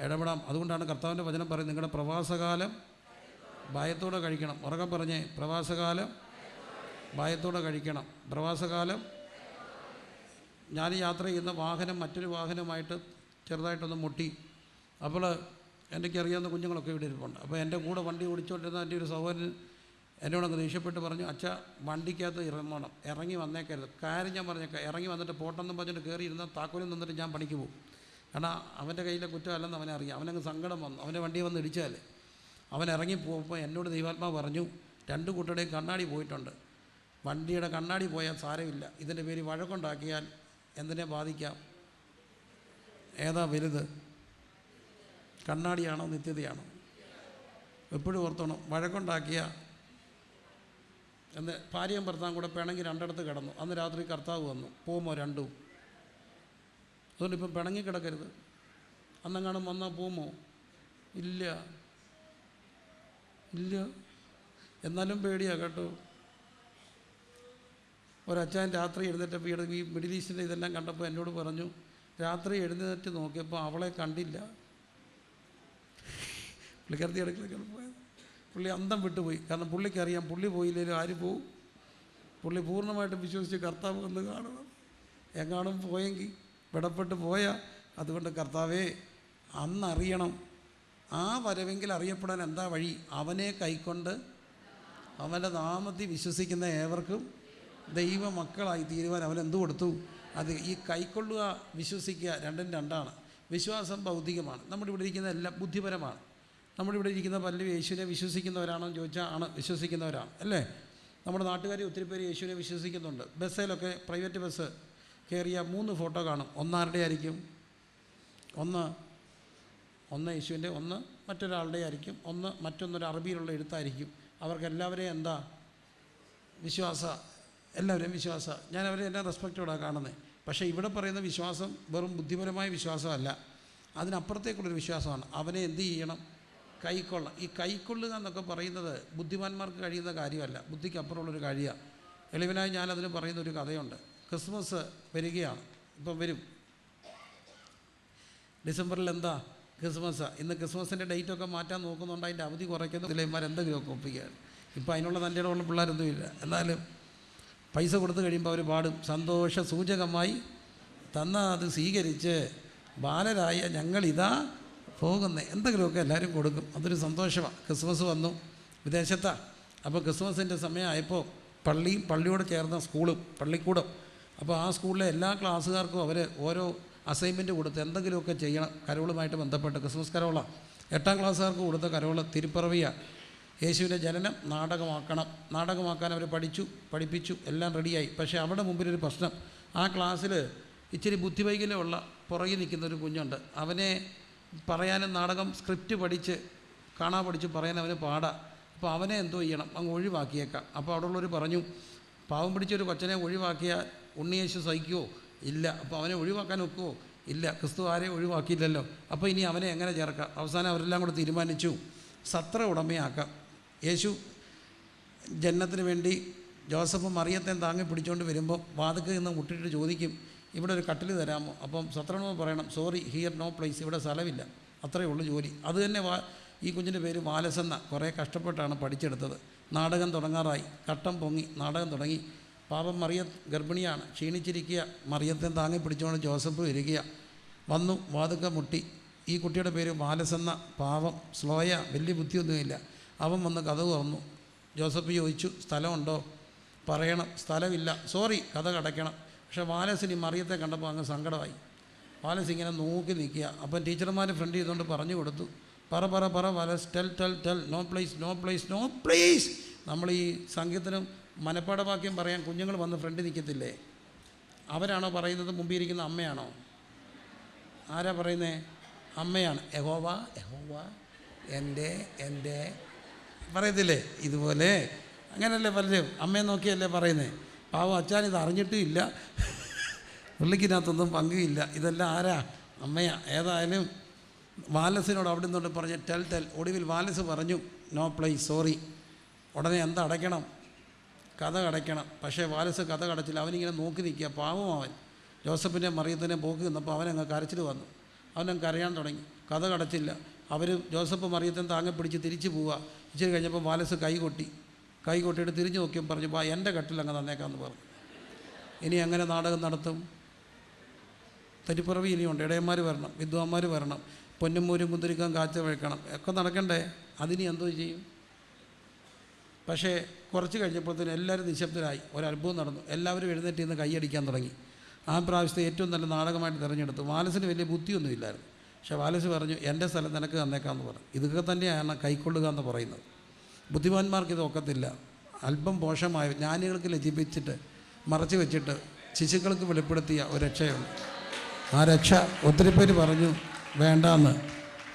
ഇടപെടാം. അതുകൊണ്ടാണ് കർത്താവിൻ്റെ വചനം പറയുന്നത്, നിങ്ങളുടെ പ്രവാസകാലം ഭയത്തോടെ കഴിക്കണം. ഉറക്കം പറഞ്ഞേ, പ്രവാസകാലം ഭയത്തോടെ കഴിക്കണം. പ്രവാസകാലം. ഞാൻ യാത്ര ചെയ്യുന്ന വാഹനം മറ്റൊരു വാഹനമായിട്ട് ചെറുതായിട്ടൊന്ന് മുട്ടി. അപ്പോൾ എനിക്കറിയാവുന്ന കുഞ്ഞുങ്ങളൊക്കെ ഇവിടെ ഇരിപ്പുണ്ട്. അപ്പോൾ എൻ്റെ കൂടെ വണ്ടി ഓടിച്ചുകൊണ്ടിരുന്ന എൻ്റെ ഒരു സഹോദരൻ എന്നോടങ്ങ് ദേഷ്യപ്പെട്ട് പറഞ്ഞു, അച്ഛാ വണ്ടിക്കകത്ത് ഇറങ്ങണം, ഇറങ്ങി വന്നേക്കരുത്. കാര്യം ഞാൻ പറഞ്ഞേക്കാം, ഇറങ്ങി വന്നിട്ട് പോട്ടെന്നും പറഞ്ഞിട്ട് കയറി ഇരുന്നാൽ താക്കോലും നിന്നിട്ട് ഞാൻ പണിക്ക് പോകും. കാരണം അവൻ്റെ കയ്യിലെ കുറ്റമല്ലെന്ന് അവനെ അറിയാം. അവനങ്ങ് സങ്കടം വന്നു, അവൻ്റെ വണ്ടിയെ വന്ന് ഇടിച്ചാൽ. അവൻ ഇറങ്ങി പോകുമ്പോൾ എന്നോട് ദൈവാത്മാവ് പറഞ്ഞു, 2 കൂട്ടരുടെയും കണ്ണാടി പോയിട്ടുണ്ട്. വണ്ടിയുടെ കണ്ണാടി പോയാൽ സാരമില്ല, ഇതിൻ്റെ പേര് വഴക്കുണ്ടാക്കിയാൽ എന്തിനെ ബാധിക്കാം? ഏതാ വലുത്, കണ്ണാടിയാണോ നിത്യതയാണോ? എപ്പോഴും ഓർത്തോണം, വഴക്കുണ്ടാക്കിയ എന്ന് ഭാര്യയും ഭർത്താവും കൂടെ പിണങ്ങി 2 കിടന്നു. അന്ന് രാത്രി കർത്താവ് വന്നു, പോകുമോ 2? അതുകൊണ്ട് ഇപ്പം പിണങ്ങി കിടക്കരുത്. അന്നെങ്ങാനും വന്നാൽ പോകുമോ? ഇല്ല. എന്നാലും പേടിയാണ് കേട്ടോ. ഒരച്ഛൻ രാത്രി എഴുന്നേറ്റപ്പോൾ ഈ മിഡിൽ ഈസ്റ്റിൻ്റെ ഇതെല്ലാം കണ്ടപ്പോൾ എന്നോട് പറഞ്ഞു, രാത്രി എഴുന്നേറ്റ് നോക്കിയപ്പോൾ അവളെ കണ്ടില്ല. പുള്ളിക്കാരത്തി അടുക്കളൊക്കെയാണ് പോയത്. പുള്ളി അന്തം വിട്ടുപോയി. കാരണം പുള്ളിക്കറിയാം, പുള്ളി പോയില്ലെങ്കിലും ആര് പോവും? പുള്ളി പൂർണ്ണമായിട്ടും വിശ്വസിച്ച് കർത്താവ് വന്ന് കാണണം. എങ്ങാനും പോയെങ്കിൽ വിടപ്പെട്ട് പോയാൽ. അതുകൊണ്ട് കർത്താവേ, അന്നറിയണം, ആ വരവെങ്കിൽ അറിയപ്പെടാൻ എന്താ വഴി? അവനെ കൈക്കൊണ്ട് അവൻ്റെ നാമത്തിൽ വിശ്വസിക്കുന്ന ഏവർക്കും ദൈവമക്കളായി തീരുവാൻ അവൻ എന്തു കൊടുത്തു? അത് ഈ കൈക്കൊള്ളുക, വിശ്വസിക്കുക, രണ്ടും രണ്ടാണ്. വിശ്വാസം ഭൗതികമാണ്, നമ്മുടെ ഇവിടെ ഇരിക്കുന്ന എല്ലാം ബുദ്ധിപരമാണ്. നമ്മുടെ ഇവിടെ ഇരിക്കുന്ന പലരും യേശുവിനെ വിശ്വസിക്കുന്നവരാണോ എന്ന് ചോദിച്ചാൽ ആണ്, വിശ്വസിക്കുന്നവരാണ് അല്ലേ? നമ്മുടെ നാട്ടുകാർ ഒത്തിരി പേര് യേശുവിനെ വിശ്വസിക്കുന്നുണ്ട്. ബസ്സിലൊക്കെ പ്രൈവറ്റ് ബസ് കയറിയ 3 ഫോട്ടോ കാണും. ഒന്നാരുടെ ആയിരിക്കും? ഒന്ന് യേശുവിൻ്റെ, ഒന്ന് മറ്റൊരാളുടെ ആയിരിക്കും, മറ്റൊന്നൊരു അറബിയിലുള്ള എഴുത്തായിരിക്കും. അവർക്കെല്ലാവരെയും എന്താ? വിശ്വാസ. എല്ലാവരെയും വിശ്വാസ. ഞാൻ അവരെ എല്ലാം റെസ്പെക്റ്റോടാണ് കാണുന്നത്. പക്ഷേ ഇവിടെ പറയുന്ന വിശ്വാസം വെറും ബുദ്ധിപരമായ വിശ്വാസമല്ല, അതിനപ്പുറത്തേക്കുള്ളൊരു വിശ്വാസമാണ്. അവനെ എന്ത് ചെയ്യണം? കൈക്കൊള്ളാം. ഈ കൈക്കൊള്ളുക എന്നൊക്കെ പറയുന്നത് ബുദ്ധിമാന്മാർക്ക് കഴിയുന്ന കാര്യമല്ല, ബുദ്ധിക്ക് അപ്പുറമുള്ളൊരു കാര്യമാണ്. എളിവനായി ഞാനതിന് പറയുന്നൊരു കഥയുണ്ട്. ക്രിസ്മസ് വരികയാണ്, ഇപ്പം വരും. ഡിസംബറിൽ എന്താ? ക്രിസ്മസ്. ഇന്ന് ക്രിസ്മസിൻ്റെ ഡേറ്റൊക്കെ മാറ്റാൻ നോക്കുന്നുണ്ട്, അതിൻ്റെ അവധി കുറയ്ക്കുന്നു. ഇതിലെന്തെങ്കിലുമൊക്കെ ഒപ്പിക്കുകയാണ്. ഇപ്പം അതിനുള്ള നല്ല ഇടമുള്ള പിള്ളേരൊന്നുമില്ല. എന്നാലും പൈസ കൊടുത്തു കഴിയുമ്പോൾ അവർ പാടും, സന്തോഷ സൂചകമായി തന്ന അത് സ്വീകരിച്ച് ബാലരായ ഞങ്ങളിതാ പോകുന്നത്. എന്തെങ്കിലുമൊക്കെ എല്ലാവരും കൊടുക്കും, അതൊരു സന്തോഷമാണ്. ക്രിസ്മസ് വന്നു, വിദേശത്താണ്. അപ്പോൾ ക്രിസ്മസിൻ്റെ സമയമായപ്പോൾ പള്ളിയോട് ചേർന്ന സ്കൂളും പള്ളിക്കൂടും. അപ്പോൾ ആ സ്കൂളിലെ എല്ലാ ക്ലാസ്സുകാർക്കും അവർ ഓരോ അസൈൻമെൻറ്റ് കൊടുത്ത് എന്തെങ്കിലുമൊക്കെ ചെയ്യണം. കരോളുമായിട്ട് ബന്ധപ്പെട്ട് ക്രിസ്മസ് കരോളാണ്. 8ാം ക്ലാസ്സുകാർക്ക് കൊടുത്ത കരോള് തിരുപ്പിറവിയാണ്. യേശുവിൻ്റെ ജനനം നാടകമാക്കാൻ അവർ പഠിപ്പിച്ചു, എല്ലാം റെഡിയായി. പക്ഷേ അവിടെ മുമ്പിലൊരു പ്രശ്നം. ആ ക്ലാസ്സിൽ ഇച്ചിരി ബുദ്ധിവൈകല്യമുള്ള പുറകിൽ നിൽക്കുന്നൊരു കുഞ്ഞുണ്ട്. അവനെ പറയാനും നാടകം സ്ക്രിപ്റ്റ് പഠിച്ച് പറയാൻ അവന് പാടാം. അപ്പോൾ അവനെ എന്തോ ചെയ്യണം, അങ്ങ് ഒഴിവാക്കിയേക്കാം. അപ്പോൾ അവിടെയുള്ളവർ പറഞ്ഞു, പാവം പിടിച്ചൊരു കൊച്ചനെ ഒഴിവാക്കിയാൽ ഉണ്ണിയേശു സഹിക്കുമോ? ഇല്ല. അപ്പോൾ അവനെ ഒഴിവാക്കാൻ ഒക്കുമോ? ഇല്ല. ക്രിസ്തു ആരെയും ഒഴിവാക്കിയില്ലല്ലോ. അപ്പോൾ ഇനി അവനെ എങ്ങനെ ചേർക്കാം? അവസാനം അവരെല്ലാം കൂടെ തീരുമാനിച്ചു, സത്ര ഉടമയാക്കാം. യേശു ജനനത്തിന് വേണ്ടി ജോസഫ് മറിയത്തെ താങ്ങി പിടിച്ചുകൊണ്ട് വരുമ്പോൾ വാതിൽക്കൽ നിന്ന് മുട്ടിട്ട് ചോദിക്കും, ഇവിടെ ഒരു കട്ടിൽ തരാമോ? അപ്പം സത്രമോ പറയണം, സോറി ഹിയർ നോ പ്ലേസ്, ഇവിടെ സ്ഥലമില്ല. അത്രയേ ഉള്ളൂ ജോലി. അത് തന്നെ ഈ കുഞ്ഞിൻ്റെ പേര് വാലസെന്ന. കുറേ കഷ്ടപ്പെട്ടാണ് പഠിച്ചെടുത്തത്. നാടകം തുടങ്ങാറായി, കട്ടം പൊങ്ങി, നാടകം തുടങ്ങി. പാപം ഗർഭിണിയാണ്, ക്ഷീണിച്ചിരിക്കുക. മറിയത്തെ താങ്ങി പിടിച്ചുകൊണ്ട് ജോസഫ് വരിക. വന്നു, വാതുക്ക മുട്ടി. ഈ കുട്ടിയുടെ പേര് വാലസെന്ന. പാവം, സ്ലോയ, വലിയ ബുദ്ധിയൊന്നുമില്ല. അവൻ വന്ന് കഥ തുറന്നു. ജോസഫ് ചോദിച്ചു, സ്ഥലമുണ്ടോ? പറയണം, സ്ഥലമില്ല, സോറി, കഥ കടയ്ക്കണം. പക്ഷേ വാലസിന് മറിയത്തെ കണ്ടപ്പോൾ അങ്ങ് സങ്കടമായി. വാലസ് ഇങ്ങനെ നോക്കി നിൽക്കുക. അപ്പം ടീച്ചർമാർ ഫ്രണ്ട് ചെയ്തുകൊണ്ട് പറഞ്ഞു കൊടുത്തു, പറ വാലസ്, ടെൽ, നോ പ്ലേസ്. നമ്മൾ ഈ സംഗീതത്തിനും മനപ്പാഠവാക്യം പറയാൻ കുഞ്ഞുങ്ങൾ വന്ന് ഫ്രണ്ട് നിൽക്കത്തില്ലേ? അവരാണോ പറയുന്നത്? മുമ്പിൽ ഇരിക്കുന്ന അമ്മയാണോ? ആരാ പറയുന്നത്? അമ്മയാണ്. യഹോവ എൻ്റെ പറയത്തില്ലേ? ഇതുപോലെ അങ്ങനെയല്ലേ പലരും അമ്മയെ നോക്കിയല്ലേ പറയുന്നത്. പാവം അച്ഛൻ ഇത് അറിഞ്ഞിട്ടും ഇല്ല, പുള്ളിക്കിനകത്തൊന്നും പങ്കുമില്ല. ഇതെല്ലാം ആരാ? അമ്മയാ. ഏതായാലും വാലസിനോട് അവിടെ നിന്നോട് പറഞ്ഞ് ടെൽ. ഒടുവിൽ വാലസ് പറഞ്ഞു നോ പ്ലേസ്, സോറി. ഉടനെ എന്താ അടയ്ക്കണം? കഥ കടയ്ക്കണം. പക്ഷേ വാലസ് കഥ കടച്ചില്ല. അവനിങ്ങനെ നോക്കി നിൽക്കുക. പാവം അവൻ. ജോസഫിൻ്റെ മറിയത്തിനെ പോക്കി നിന്നപ്പോൾ അവനങ്ങ് കരച്ചിൽ വന്നു. അവനങ്ങ് കരയാൻ തുടങ്ങി. കഥ കടച്ചില്ല. അവർ ജോസഫ് മറിയത്തിനെ താങ്ങി പിടിച്ച് തിരിച്ചു പോവുക. ഇച്ചിരി കഴിഞ്ഞപ്പോൾ വാലസ് കൈ കൊട്ടിയിട്ട് തിരിഞ്ഞു നോക്കിയും പറഞ്ഞു, വാ എൻ്റെ കട്ടിൽ അങ്ങ് തന്നേക്കാമെന്ന് പറഞ്ഞു. ഇനി എങ്ങനെ നാടകം നടത്തും? തരിപ്പുറവി ഇനിയുണ്ട്. ഇടയന്മാർ വരണം, വിദ്വാന്മാർ വരണം, പൊന്നും മൂരും കുന്തിരിക്കാൻ കാച്ച വയ്ക്കണം, ഒക്കെ നടക്കണ്ടേ? അതിനി എന്തോ ചെയ്യും? പക്ഷേ കുറച്ച് കഴിഞ്ഞപ്പോഴത്തേനും എല്ലാവരും നിശബ്ദരായി. ഒരത്ഭുതം നടന്നു. എല്ലാവരും എഴുന്നേറ്റ് നിന്ന് കൈയടിക്കാൻ തുടങ്ങി. ആ പ്രാവശ്യത്തെ ഏറ്റവും നല്ല നാടകമായിട്ട് തിരഞ്ഞെടുത്തു. വാലസിന് വലിയ ബുദ്ധിയൊന്നുമില്ലായിരുന്നു. പക്ഷേ വാലസ് പറഞ്ഞു, എൻ്റെ സ്ഥലം നിനക്ക് തന്നേക്കാമെന്ന് പറഞ്ഞു. ഇതൊക്കെ തന്നെയാണ് കൈക്കൊള്ളുക എന്ന് പറയുന്നത്. ബുദ്ധിമാന്മാർക്ക് ഇത് ഒക്കത്തില്ല. അല്പം പോഷമായ ജ്ഞാനികൾക്ക് ലജ്ജിപ്പിച്ചിട്ട് മറച്ചു വെച്ചിട്ട് ശിശുക്കൾക്ക് വെളിപ്പെടുത്തിയ ഒരു രക്ഷയുണ്ട്. ആ രക്ഷ ഒത്തിരി പേര് പറഞ്ഞു വേണ്ടാന്ന്.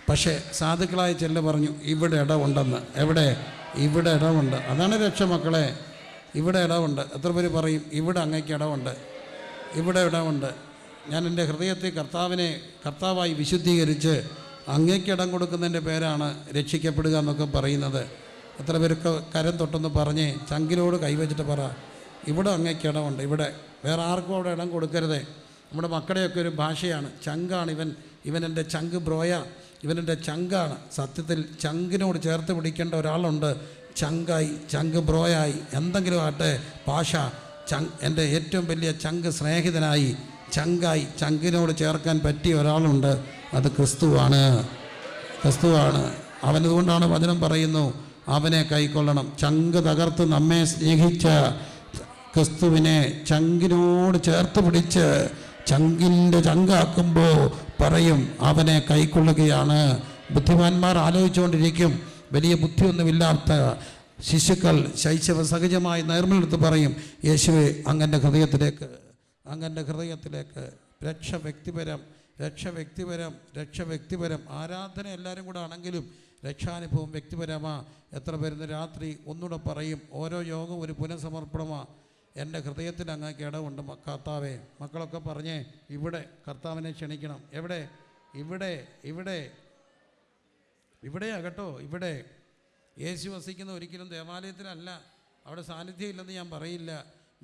പക്ഷേ സാധുക്കളായ ചെല്ല പറഞ്ഞു ഇവിടെ ഇടമുണ്ടെന്ന്. എവിടെ? ഇവിടെ ഇടമുണ്ട്. അതാണ് രക്ഷ മക്കളെ. ഇവിടെ ഇടമുണ്ട്. എത്ര പേര് പറയും ഇവിടെ അങ്ങയ്ക്ക് ഇടമുണ്ട്, ഇവിടെ ഇടമുണ്ട്. ഞാൻ എൻ്റെ ഹൃദയത്തെ കർത്താവായി വിശുദ്ധീകരിച്ച് അങ്ങയ്ക്ക് ഇടം കൊടുക്കുന്നതിൻ്റെ പേരാണ് രക്ഷിക്കപ്പെടുക എന്നൊക്കെ പറയുന്നത്. എത്ര പേർക്ക് കരം തൊട്ടെന്ന് പറഞ്ഞ് ചങ്കിലോട് കൈവച്ചിട്ട് പറ, ഇവിടെ അങ്ങയ്ക്ക് ഇടമുണ്ട്, ഇവിടെ. വേറെ ആർക്കും അവിടെ ഇടം കൊടുക്കരുതേ. നമ്മുടെ മക്കളുടെയൊക്കെ ഒരു ഭാഷയാണ് ചങ്കാണ്. ഇവൻ എൻ്റെ ചങ്ക് ബ്രോയ, ഇവനെൻ്റെ ചങ്കാണ്. സത്യത്തിൽ ചങ്കിനോട് ചേർത്ത് പിടിക്കേണ്ട ഒരാളുണ്ട്. ചങ്കായി, ചങ്ക് ബ്രോയായി, എന്തെങ്കിലും ആട്ടെ ഭാഷ. എൻ്റെ ഏറ്റവും വലിയ ചങ്ക് സ്നേഹിതനായി, ചങ്കായി, ചങ്കിനോട് ചേർക്കാൻ പറ്റിയ ഒരാളുണ്ട്. അത് ക്രിസ്തുവാണ്. അവനതുകൊണ്ടാണ് വചനം പറയുന്നു, അവനെ കൈക്കൊള്ളണം. ചങ്ക് തകർത്ത് നമ്മെ സ്നേഹിച്ച ക്രിസ്തുവിനെ ചങ്കിനോട് ചേർത്ത് പിടിച്ച് ചങ്കിൻ്റെ ചങ്കാക്കുമ്പോൾ പറയും അവനെ കൈക്കൊള്ളുകയാണ്. ബുദ്ധിമാന്മാർ ആലോചിച്ചുകൊണ്ടിരിക്കും. വലിയ ബുദ്ധിയൊന്നുമില്ലാത്ത ശിശുക്കൾ ശൈശവ സഹജമായി നേർമലെടുത്ത് പറയും, യേശുവേ അങ്ങൻ്റെ ഹൃദയത്തിലേക്ക് രക്ഷ വ്യക്തിപരം. ആരാധന എല്ലാവരും കൂടെ ആണെങ്കിലും രക്ഷാനുഭവം വ്യക്തിപരമാ. എത്ര പേരുന്ന് രാത്രി ഒന്നുകൂടെ പറയും, ഓരോ യോഗം ഒരു പുനഃസമർപ്പണമാ. എൻ്റെ ഹൃദയത്തിൽ അങ്ങേക്ക് ഇടമുണ്ട് കർത്താവേ. മക്കളൊക്കെ പറഞ്ഞേ, ഇവിടെ കർത്താവിനെ ക്ഷണിക്കണം. എവിടെ? ഇവിടെയാ കേട്ടോ. ഇവിടെ യേശു വസിക്കുന്ന ഒരിക്കലും ദേവാലയത്തിലല്ല. അവിടെ സാന്നിധ്യം ഇല്ലെന്ന് ഞാൻ പറയില്ല.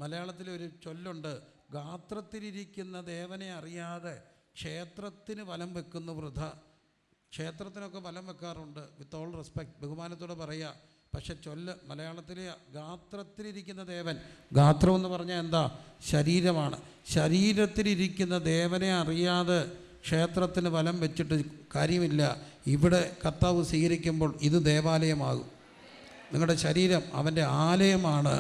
മലയാളത്തിലൊരു ചൊല്ലുണ്ട്, ഗാത്രത്തിലിരിക്കുന്ന ദേവനെ അറിയാതെ ക്ഷേത്രത്തിന് വലം വെക്കുന്ന വൃഥ. ക്ഷേത്രത്തിനൊക്കെ വലം വെക്കാറുണ്ട്, വിത്ത് ഓൾ റെസ്പെക്ട്, ബഹുമാനത്തോടെ പറയുക. പക്ഷെ ചൊല്ല് മലയാളത്തിലെ ഗാത്രത്തിലിരിക്കുന്ന ദേവൻ. ഗാത്രം എന്ന് പറഞ്ഞാൽ എന്താ? ശരീരമാണ്. ശരീരത്തിലിരിക്കുന്ന ദേവനെ അറിയാതെ ക്ഷേത്രത്തിന് വലം വെച്ചിട്ട് കാര്യമില്ല. ഇവിടെ കർത്താവ് സ്വീകരിക്കുമ്പോൾ ഇത് ദേവാലയമാകും. നിങ്ങളുടെ ശരീരം അവൻ്റെ ആലയമാണ്,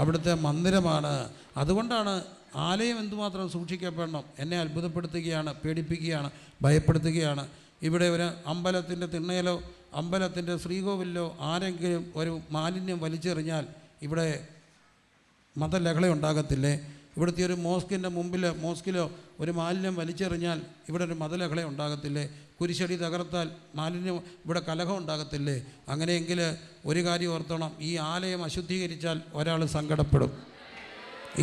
അവിടുത്തെ മന്ദിരമാണ്. അതുകൊണ്ടാണ് ആലയം എന്തുമാത്രം സൂക്ഷിക്കപ്പെടണം. എന്നെ അത്ഭുതപ്പെടുത്തുകയാണ്, പേടിപ്പിക്കുകയാണ്, ഭയപ്പെടുത്തുകയാണ്. ഇവിടെ ഒരു അമ്പലത്തിൻ്റെ തിണ്ണയിലോ അമ്പലത്തിൻ്റെ ശ്രീകോവിലിലോ ആരെങ്കിലും ഒരു മാലിന്യം വലിച്ചെറിഞ്ഞാൽ ഇവിടെ മതലഹള ഉണ്ടാകത്തില്ലേ? ഇവിടുത്തെ ഒരു മോസ്കിലോ ഒരു മാലിന്യം വലിച്ചെറിഞ്ഞാൽ ഇവിടെ ഒരു മതലഹള ഉണ്ടാകത്തില്ലേ? കുരിശടി തകർത്താൽ മാലിന്യം ഇവിടെ കലഹം ഉണ്ടാകത്തില്ലേ? അങ്ങനെയെങ്കിൽ ഒരു കാര്യം ഓർത്തോണം, ഈ ആലയം അശുദ്ധീകരിച്ചാൽ ഒരാൾ സങ്കടപ്പെടും.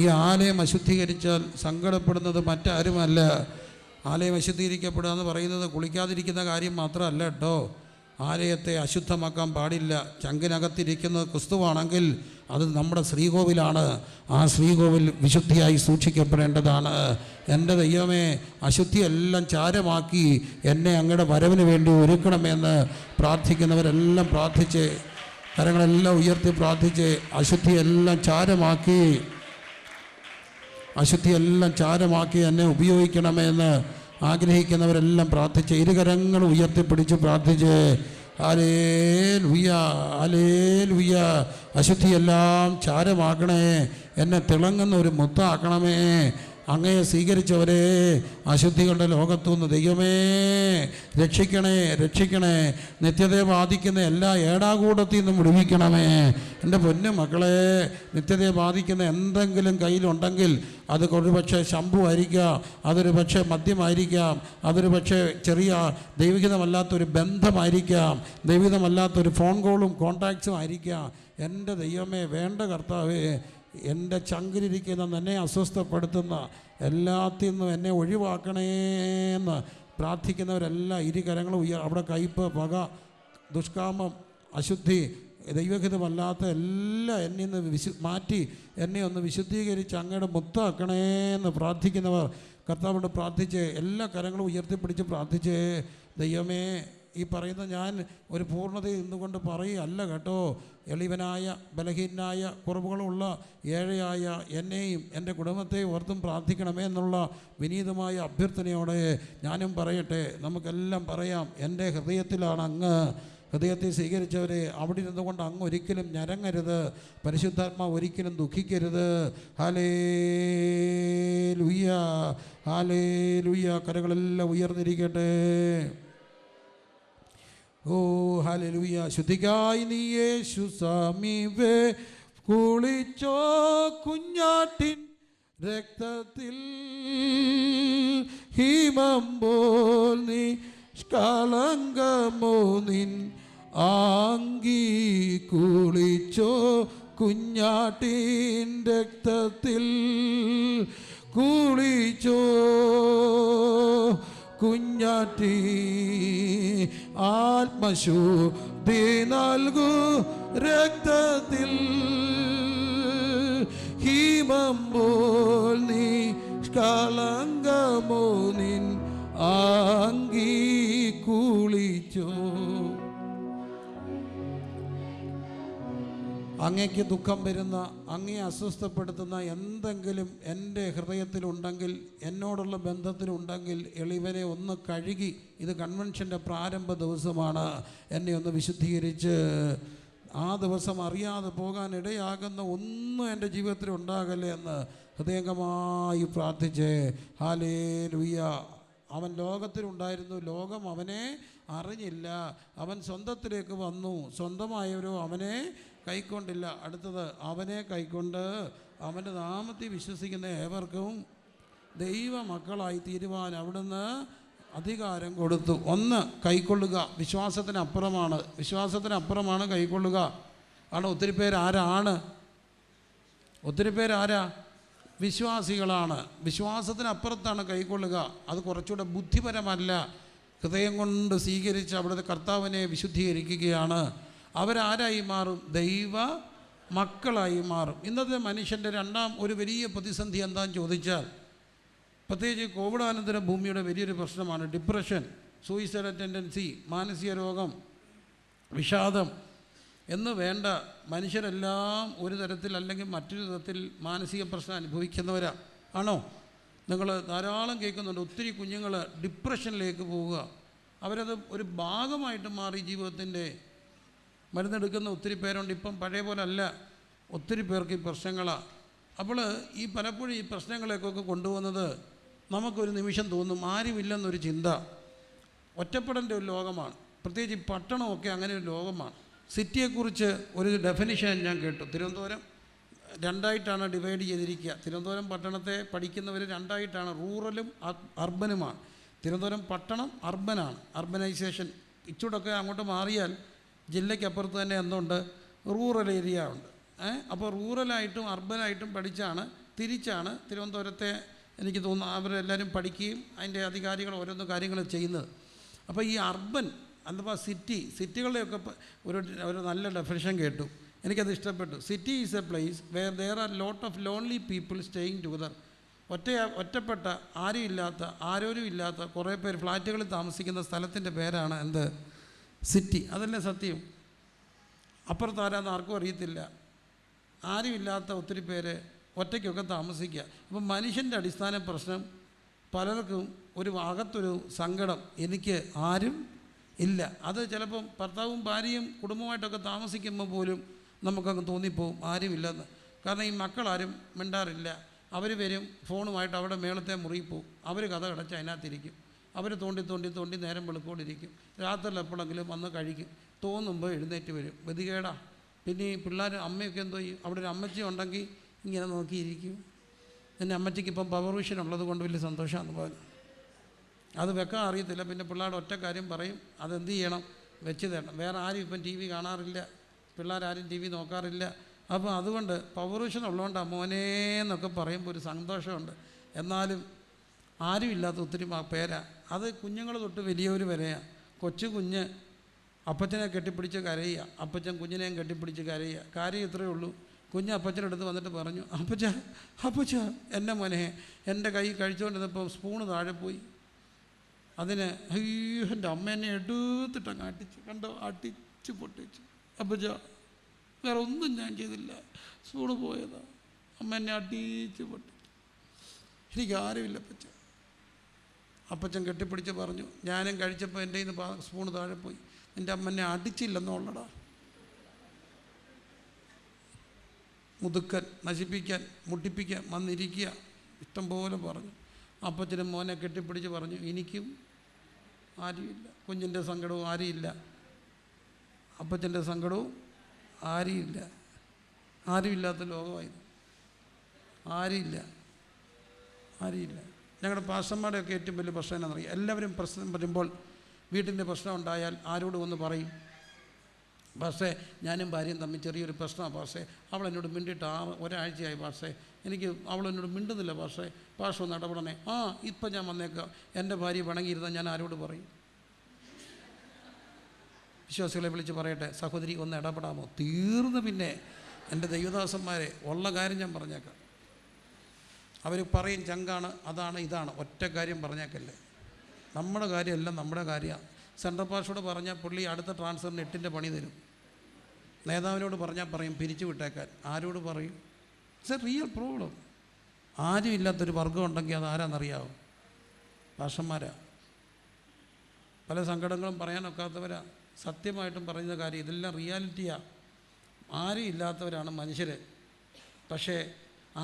ഈ ആലയം അശുദ്ധീകരിച്ചാൽ സങ്കടപ്പെടുന്നത് മറ്റാരുമല്ല. ആലയം അശുദ്ധീകരിക്കപ്പെടുക എന്ന് പറയുന്നത് കുളിക്കാതിരിക്കുന്ന കാര്യം മാത്രമല്ല കേട്ടോ. ആലയത്തെ അശുദ്ധമാക്കാൻ പാടില്ല. ചങ്കിനകത്തിരിക്കുന്നത് ക്രിസ്തുവാണെങ്കിൽ അത് നമ്മുടെ ശ്രീകോവിലാണ്. ആ ശ്രീകോവിൽ വിശുദ്ധിയായി സൂക്ഷിക്കപ്പെടേണ്ടതാണ്. എൻ്റെ ദൈവമേ, അശുദ്ധിയെല്ലാം ചാരമാക്കി എന്നെ അങ്ങയുടെ വരവിന് വേണ്ടി ഒരുക്കണമെന്ന് പ്രാർത്ഥിക്കുന്നവരെല്ലാം പ്രാർത്ഥിച്ച്, കരങ്ങളെല്ലാം ഉയർത്തി പ്രാർത്ഥിച്ച്, അശുദ്ധിയെല്ലാം ചാരമാക്കി എന്നെ ഉപയോഗിക്കണമെന്ന് ആഗ്രഹിക്കുന്നവരെല്ലാം പ്രാർത്ഥിച്ച്, ഇരുകരങ്ങൾ ഉയർത്തിപ്പിടിച്ച് പ്രാർത്ഥിച്ച്, ഹല്ലേലൂയ, ഹല്ലേലൂയ. അശുദ്ധിയെല്ലാം ചാരമാക്കണേ, എന്നെ തിളങ്ങുന്ന ഒരു മുത്താക്കണമേ. അങ്ങയെ സ്വീകരിച്ചവരെ അശുദ്ധികളുടെ ലോകത്തുനിന്ന് ദൈവമേ രക്ഷിക്കണേ, രക്ഷിക്കണേ. നിത്യതയെ ബാധിക്കുന്ന എല്ലാ ഏടാകൂടത്തിൽ നിന്നും വിടുവിക്കണമേ. എൻ്റെ പൊന്നു മക്കളെ, നിത്യതയെ ബാധിക്കുന്ന എന്തെങ്കിലും കയ്യിലുണ്ടെങ്കിൽ അത് ഒരുപക്ഷെ ശംഭു ആയിരിക്കാം, അതൊരു പക്ഷേ മദ്യമായിരിക്കാം, അതൊരു പക്ഷേ ചെറിയ ദൈവികതമല്ലാത്തൊരു ബന്ധമായിരിക്കാം, ദൈവികതമല്ലാത്തൊരു ഫോൺ കോളും കോൺടാക്ട്സും ആയിരിക്കാം. എൻ്റെ ദൈവമേ, വേണ്ട കർത്താവേ, എൻ്റെ ചങ്കിലിരിക്കുന്ന എന്നെ അസ്വസ്ഥപ്പെടുത്തുന്ന എല്ലാത്തിൽ നിന്നും എന്നെ ഒഴിവാക്കണേന്ന് പ്രാർത്ഥിക്കുന്നവരെല്ലാം ഇരുകരങ്ങളും അവിടെ കയ്പ്, പക, ദുഷ്കാമം, അശുദ്ധി, ദൈവഹിതമല്ലാത്ത എല്ലാം എന്നിൽ നിന്ന് മാറ്റി എന്നെ ഒന്ന് വിശുദ്ധീകരിച്ച് അങ്ങയുടെ മുത്താക്കണേന്ന് പ്രാർത്ഥിക്കുന്നവർ കർത്താവിനോട് പ്രാർത്ഥിച്ച് എല്ലാ കരങ്ങളും ഉയർത്തിപ്പിടിച്ച് പ്രാർത്ഥിച്ച്, ദൈവമേ, ഈ പറയുന്ന ഞാൻ ഒരു പൂർണ്ണതയിൽ നിന്നുകൊണ്ട് പറയുകയല്ല കേട്ടോ. എളിവനായ, ബലഹീനായ, കുറവുകളുള്ള ഏഴയായ എന്നെയും എൻ്റെ കുടുംബത്തെയും ഓർത്തും പ്രാർത്ഥിക്കണമേ എന്നുള്ള വിനീതമായ അഭ്യർത്ഥനയോടെ ഞാനും പറയട്ടെ. നമുക്കെല്ലാം പറയാം, എൻ്റെ ഹൃദയത്തിലാണ് അങ്ങ്. ഹൃദയത്തെ സ്വീകരിച്ചവരെ അവിടെ നിന്നുകൊണ്ട് അങ്ങ് ഒരിക്കലും ഞരങ്ങരുത്, പരിശുദ്ധാത്മാവ് ഒരിക്കലും ദുഃഖിക്കരുത്. ഹല്ലേലൂയ, ഹല്ലേലൂയ. കരങ്ങളെല്ലാം ഉയർന്നിരിക്കട്ടെ. ഓ ഹല്ലേലൂയ. ശുദ്ധിക്കായി നീ യേശു സമീപേ കുളിച്ചോ, കുഞ്ഞാട്ടിൻ രക്തത്തിൽ ഹിമമ്പോൾ നീ കളങ്കമോ നിൻ ആങ്കി കുളിച്ചോ, കുഞ്ഞാട്ടിൻ രക്തത്തിൽ കുളിച്ചോ, കുഞ്ഞാട്ടി ആത്മശുദ്ധി നൽകൂ രക്തത്തിൽ ഹിമമ്പോൾ നീ കളങ്കമോ നിൻ ആങ്കി കുളിച്ചോ. അങ്ങയ്ക്ക് ദുഃഖം വരുന്ന, അങ്ങയെ അസ്വസ്ഥപ്പെടുത്തുന്ന എന്തെങ്കിലും എൻ്റെ ഹൃദയത്തിലുണ്ടെങ്കിൽ, എന്നോടുള്ള ബന്ധത്തിലുണ്ടെങ്കിൽ, എളിവനെ ഒന്ന് കഴുകി, ഇത് കൺവെൻഷൻ്റെ പ്രാരംഭ ദിവസമാണ്, എന്നെ ഒന്ന് വിശുദ്ധീകരിച്ച് ആ ദിവസം അറിയാതെ പോകാൻ ഇടയാകുന്ന ഒന്നും എൻ്റെ ജീവിതത്തിൽ ഉണ്ടാകല്ലേ എന്ന് ഹൃദയംഗമായി പ്രാർത്ഥിച്ചേ. ഹല്ലേലൂയ. അവൻ ലോകത്തിലുണ്ടായിരുന്നു, ലോകം അവനെ അറിഞ്ഞില്ല. അവൻ സ്വന്തത്തിലേക്ക് വന്നു, സ്വന്തമായവരോ അവനെ കൈക്കൊണ്ടില്ല. അടുത്തത്, അവനെ കൈക്കൊണ്ട് അവൻ്റെ നാമത്തിൽ വിശ്വസിക്കുന്ന ഏവർക്കും ദൈവ മക്കളായി തീരുവാൻ അവിടുന്ന് അധികാരം കൊടുത്തു. ഒന്ന്, കൈക്കൊള്ളുക. വിശ്വാസത്തിനപ്പുറമാണ്, വിശ്വാസത്തിനപ്പുറമാണ് കൈക്കൊള്ളുക. ആണ് ഒത്തിരി പേരാരാണ്? ഒത്തിരി പേരാരാ? വിശ്വാസികളാണ്. വിശ്വാസത്തിനപ്പുറത്താണ് കൈക്കൊള്ളുക. അത് കുറച്ചുകൂടെ ബുദ്ധിപരമല്ല, ഹൃദയം കൊണ്ട് സ്വീകരിച്ച് അവിടുത്തെ കർത്താവിനെ വിശുദ്ധീകരിക്കുകയാണ്. അവരാരായി മാറും? ദൈവ മക്കളായി മാറും. ഇന്നത്തെ മനുഷ്യൻ്റെ ഒരു വലിയ പ്രതിസന്ധി എന്താണെന്ന് ചോദിച്ചാൽ, പ്രത്യേകിച്ച് കോവിഡാനന്തര ഭൂമിയുടെ വലിയൊരു പ്രശ്നമാണ് ഡിപ്രഷൻ, സൂയിസൈഡ് ടെൻഡൻസി, മാനസിക രോഗം, വിഷാദം എന്ന് വേണ്ട മനുഷ്യരെല്ലാം ഒരു തരത്തിൽ അല്ലെങ്കിൽ മറ്റൊരു തരത്തിൽ മാനസിക പ്രശ്നം അനുഭവിക്കുന്നവരാ. ആണോ? നിങ്ങൾ ധാരാളം കേൾക്കുന്നുണ്ട്. ഒത്തിരി കുഞ്ഞുങ്ങൾ ഡിപ്രഷനിലേക്ക് പോവുക. അവരത് ഒരു ഭാഗമായിട്ട് മാറി ജീവിതത്തിൻ്റെ. മരുന്നെടുക്കുന്ന ഒത്തിരി പേരുണ്ട്. ഇപ്പം പഴയ പോലെ അല്ല, ഒത്തിരി പേർക്ക് ഈ പ്രശ്നങ്ങളാണ്. അപ്പോൾ ഈ പലപ്പോഴും ഈ പ്രശ്നങ്ങളെയൊക്കെ കൊണ്ടുവന്നത് നമുക്കൊരു നിമിഷം തോന്നും ആരുമില്ലെന്നൊരു ചിന്ത. ഒറ്റപ്പെടേണ്ട ഒരു ലോകമാണ്. പ്രത്യേകിച്ച് ഈ പട്ടണമൊക്കെ അങ്ങനെ ഒരു ലോകമാണ്. സിറ്റിയെക്കുറിച്ച് ഒരു ഡെഫിനിഷൻ ഞാൻ കേട്ടു. തിരുവനന്തപുരം രണ്ടായിട്ടാണ് ഡിവൈഡ് ചെയ്തിരിക്കുക. തിരുവനന്തപുരം പട്ടണത്തെ പഠിക്കുന്നവർ രണ്ടായിട്ടാണ്, റൂറലും അർബനുമാണ്. തിരുവനന്തപുരം പട്ടണം അർബനാണ്, അർബനൈസേഷൻ. ഇച്ചൂടൊക്കെ അങ്ങോട്ട് മാറിയാൽ ജില്ലയ്ക്കപ്പുറത്ത് തന്നെ എന്തുണ്ട്? റൂറൽ ഏരിയ ഉണ്ട്. അപ്പോൾ റൂറലായിട്ടും അർബനായിട്ടും തിരിച്ചാണ് തിരുവനന്തപുരത്തെ എനിക്ക് തോന്നുന്നു അവരെല്ലാവരും പഠിക്കുകയും അതിൻ്റെ അധികാരികൾ ഓരോന്ന് കാര്യങ്ങൾ ചെയ്യുന്നത്. അപ്പോൾ ഈ അർബൻ അഥവാ സിറ്റികളുടെയൊക്കെ ഒരു നല്ല ഡെഫിനിഷൻ കേട്ടു, എനിക്കത് ഇഷ്ടപ്പെട്ടു. City is a place where there are lot of lonely people staying together. ഒറ്റപ്പെട്ട ആരോരും ഇല്ലാത്ത കുറേ പേർ ഫ്ലാറ്റുകളിൽ താമസിക്കുന്ന സ്ഥലത്തിൻ്റെ പേരാണ് എന്ത്? സിറ്റി. അതല്ലേ സത്യം? അപ്പുറത്ത് ആരാന്ന് ആർക്കും അറിയത്തില്ല, ആരുമില്ലാത്ത ഒത്തിരി പേര് ഒറ്റയ്ക്കൊക്കെ താമസിക്കുക. അപ്പം മനുഷ്യൻ്റെ അടിസ്ഥാന പ്രശ്നം പലർക്കും അകത്തൊരു സങ്കടം, എനിക്ക് ആരും ഇല്ല. അത് ചിലപ്പം ഭർത്താവും ഭാര്യയും കുടുംബമായിട്ടൊക്കെ താമസിക്കുമ്പോൾ പോലും നമുക്കങ്ങ് തോന്നിപ്പോവും ആരുമില്ലെന്ന്. കാരണം ഈ മക്കളാരും മിണ്ടാറില്ല. അവർ വരും ഫോണുമായിട്ട് അവിടെ മേളത്തെ മുറിയിൽ പോവും. അവർ കഥ അടച്ച് അതിനകത്തിരിക്കും. അവർ തോണ്ടി നേരം വെളുക്കോണ്ടിരിക്കും. രാത്രിയിൽ എപ്പോഴെങ്കിലും വന്ന് കഴിക്കും. തോന്നുമ്പോൾ എഴുന്നേറ്റ് വരും. ഗതികേടാ. പിന്നെ ഈ പിള്ളേർ അമ്മയൊക്കെ എന്തോ ചെയ്യും? അവിടെ ഒരു അമ്മച്ചി ഉണ്ടെങ്കിൽ ഇങ്ങനെ നോക്കിയിരിക്കും. എൻ്റെ അമ്മച്ചിക്ക് ഇപ്പം പവർ വിഷൻ ഉള്ളത് കൊണ്ട് വലിയ സന്തോഷമാണെന്ന് പറഞ്ഞു. അത് വെക്കാൻ അറിയത്തില്ല. പിന്നെ പിള്ളേരുടെ ഒറ്റ കാര്യം പറയും, അതെന്ത് ചെയ്യണം, വെച്ച് തരണം. വേറെ ആരും ഇപ്പം ടി വി കാണാറില്ല, പിള്ളേരാരും ടി വി നോക്കാറില്ല. അപ്പോൾ അതുകൊണ്ട് പവർ വിഷൻ ഉള്ളതുകൊണ്ടാണ് മോനെ എന്നൊക്കെ പറയുമ്പോൾ ഒരു സന്തോഷമുണ്ട്. എന്നാലും ആരും ഇല്ലാത്ത ഒത്തിരി പേരാ. അത് കുഞ്ഞുങ്ങൾ തൊട്ട് വലിയവർ വരെയാണ്. കൊച്ചു കുഞ്ഞ് അപ്പച്ചനെ കെട്ടിപ്പിടിച്ച് കരയുക, അപ്പച്ചൻ കുഞ്ഞിനെയും കെട്ടിപ്പിടിച്ച് കരയുക. കാര്യം ഇത്രയേ ഉള്ളൂ. കുഞ്ഞ് അപ്പച്ചനടുത്ത് വന്നിട്ട് പറഞ്ഞു, അപ്പച്ച എൻ്റെ മോനെ എൻ്റെ കൈ കഴിച്ചുകൊണ്ടിരുന്നപ്പോൾ സ്പൂണ് താഴെ പോയി. അതിന് അയ്യോ എൻ്റെ അമ്മ എന്നെ എടുത്തിട്ടങ്ങ് അടിച്ച്, കണ്ടോ, അടിച്ച് പൊട്ടിച്ചു. അപ്പച്ച വേറെ ഒന്നും ഞാൻ ചെയ്തില്ല, സ്പൂണ് പോയതാ, അമ്മ എന്നെ അടിച്ച് പൊട്ടിച്ചു, എനിക്ക് ആരുമില്ല അപ്പച്ച. അപ്പച്ചൻ കെട്ടിപ്പിടിച്ച് പറഞ്ഞു, ഞാനും കഴിച്ചപ്പോൾ എൻ്റെ കയ്യിൽ നിന്ന് സ്പൂണ് താഴെ പോയി, എൻ്റെ അമ്മ എന്നെ അടിച്ചില്ലെന്നുള്ളടാ. മുതുക്കൻ, നശിപ്പിക്കാൻ, മുട്ടിപ്പിക്കാൻ വന്നിരിക്കുക, ഇഷ്ടം പോലെ പറഞ്ഞു. അപ്പച്ചനും മോനെ കെട്ടിപ്പിടിച്ച് പറഞ്ഞു, എനിക്കും ആരുമില്ല. കുഞ്ഞിൻ്റെ സങ്കടവും ആരുമില്ല, അപ്പച്ചൻ്റെ സങ്കടവും ആരുമില്ല. ആരുമില്ലാത്ത ലോകമായിരുന്നു. ആരുമില്ല. ഞങ്ങളുടെ പാസ്റ്റർമാരുടെയൊക്കെ ഏറ്റവും വലിയ പ്രശ്നം എന്താണെന്നറിയാം? എല്ലാവരും പ്രശ്നം വരുമ്പോൾ, വീട്ടിൻ്റെ പ്രശ്നം ഉണ്ടായാൽ ആരോടും ഒന്ന് പറയും, പക്ഷേ ഞാനും ഭാര്യയും തമ്മിൽ ചെറിയൊരു പ്രശ്നമാണ് പക്ഷേ, അവളെന്നോട് മിണ്ടിയിട്ട് ഒരാഴ്ചയായി പക്ഷേ, എനിക്ക് അവളെന്നോട് മിണ്ടുന്നില്ല പക്ഷേ ഒന്ന് ഇടപെടണേ. ഇപ്പം ഞാൻ വന്നേക്കാം. എൻ്റെ ഭാര്യ പിണങ്ങിയിരുന്നാൽ ഞാൻ ആരോട് പറയും? വിശ്വാസികളെ വിളിച്ച് പറയട്ടെ, സഹോദരി ഒന്ന് ഇടപെടാമോ? തീർന്ന്. പിന്നെ എൻ്റെ ദൈവദാസന്മാരെ ഉള്ള കാര്യം ഞാൻ പറഞ്ഞേക്കാം. അവർ പറയും ചങ്കാണ്, അതാണ്, ഇതാണ്. ഒറ്റ കാര്യം പറഞ്ഞേക്കല്ലേ, നമ്മുടെ കാര്യമല്ല, നമ്മുടെ കാര്യമാണ്. സെൻട്രൽ പാസ്റ്റോട് പറഞ്ഞാൽ പുള്ളി അടുത്ത ട്രാൻസ്ഫറിന് 8ൻ്റെ പണി തരും. നേതാവിനോട് പറഞ്ഞാൽ പറയും പിരിച്ചു വിട്ടേക്കാൻ. ആരോട് പറയും? It's A real problem. ആരും ഇല്ലാത്തൊരു വർഗം ഉണ്ടെങ്കിൽ അത് ആരാന്നറിയാവോ? പാസ്റ്റർമാരാ. പല സങ്കടങ്ങളും പറയാനൊക്കാത്തവരാ. സത്യമായിട്ടും പറയുന്ന കാര്യം, ഇതെല്ലാം റിയാലിറ്റിയാണ്. ആരും ഇല്ലാത്തവരാണ് മനുഷ്യർ. പക്ഷേ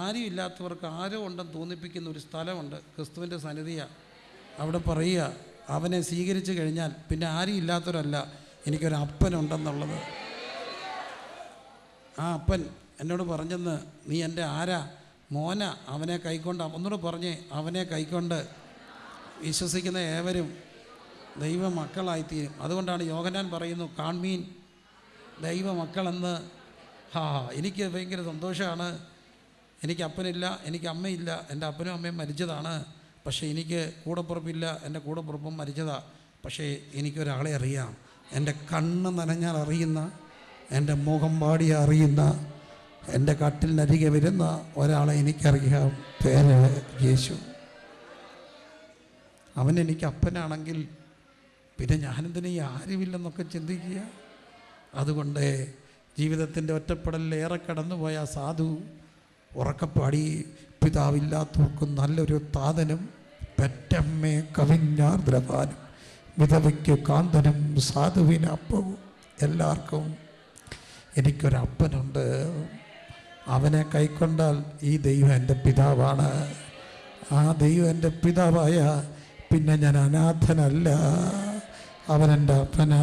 ആരും ഇല്ലാത്തവർക്ക് ആരോ ഉണ്ടെന്ന് തോന്നിപ്പിക്കുന്ന ഒരു സ്ഥലമുണ്ട്, ക്രിസ്തുവിൻ്റെ സന്നിധിയാണ്. അവിടെ പറയുക, അവനെ സ്വീകരിച്ചു കഴിഞ്ഞാൽ പിന്നെ ആരും ഇല്ലാത്തവരല്ല, എനിക്കൊരു അപ്പനുണ്ടെന്നുള്ളത്. ആ അപ്പൻ എന്നോട് പറഞ്ഞെന്ന്, നീ എൻ്റെ ആരാ? മോന. അവനെ കൈക്കൊണ്ട്, ഒന്നുകൂടെ പറഞ്ഞേ, അവനെ കൈക്കൊണ്ട് വിശ്വസിക്കുന്ന ഏവരും ദൈവ മക്കളായിത്തീരും. അതുകൊണ്ടാണ് യോഹന്നാൻ പറയുന്നു, കാൺമീൻ ദൈവ മക്കളെന്ന്. എനിക്ക് ഭയങ്കര സന്തോഷമാണ്. എനിക്ക് അപ്പനില്ല, എനിക്ക് അമ്മയില്ല, എൻ്റെ അപ്പനും അമ്മയും മരിച്ചതാണ്. പക്ഷേ എനിക്ക് കൂടപ്പുറപ്പില്ല, എൻ്റെ കൂടപ്പുറപ്പും മരിച്ചതാണ്. പക്ഷേ എനിക്കൊരാളെ അറിയാം, എൻ്റെ കണ്ണ് നനഞ്ഞാൽ അറിയുന്ന, എൻ്റെ മുഖം പാടി അറിയുന്ന, എൻ്റെ കട്ടിലിനരികെ വരുന്ന ഒരാളെ എനിക്കറിയാം. പേര് യേശു. അവനെനിക്ക് അപ്പനാണെങ്കിൽ പിന്നെ ഞാനെന്തിനീ ആരുമില്ലെന്നൊക്കെ ചിന്തിക്കുക. അതുകൊണ്ട് ജീവിതത്തിൻ്റെ ഒറ്റപ്പെടലിൽ ഏറെ കടന്നുപോയ സാധു ഉറക്കപ്പാടി, പിതാവില്ലാത്തവർക്കും നല്ലൊരു താതനും പെറ്റമ്മേ കവിഞ്ഞാർദ്രപാനും വിധവയ്ക്ക് കാന്തനും സാധുവിന് അപ്പവും. എല്ലാവർക്കും എനിക്കൊരപ്പനുണ്ട്. അവനെ കൈക്കൊണ്ടാൽ ഈ ദൈവം എൻ്റെ പിതാവാണ്. ആ ദൈവം എൻ്റെ പിതാവായ പിന്നെ ഞാൻ അനാഥനല്ല. അവനെൻ്റെ അപ്പന.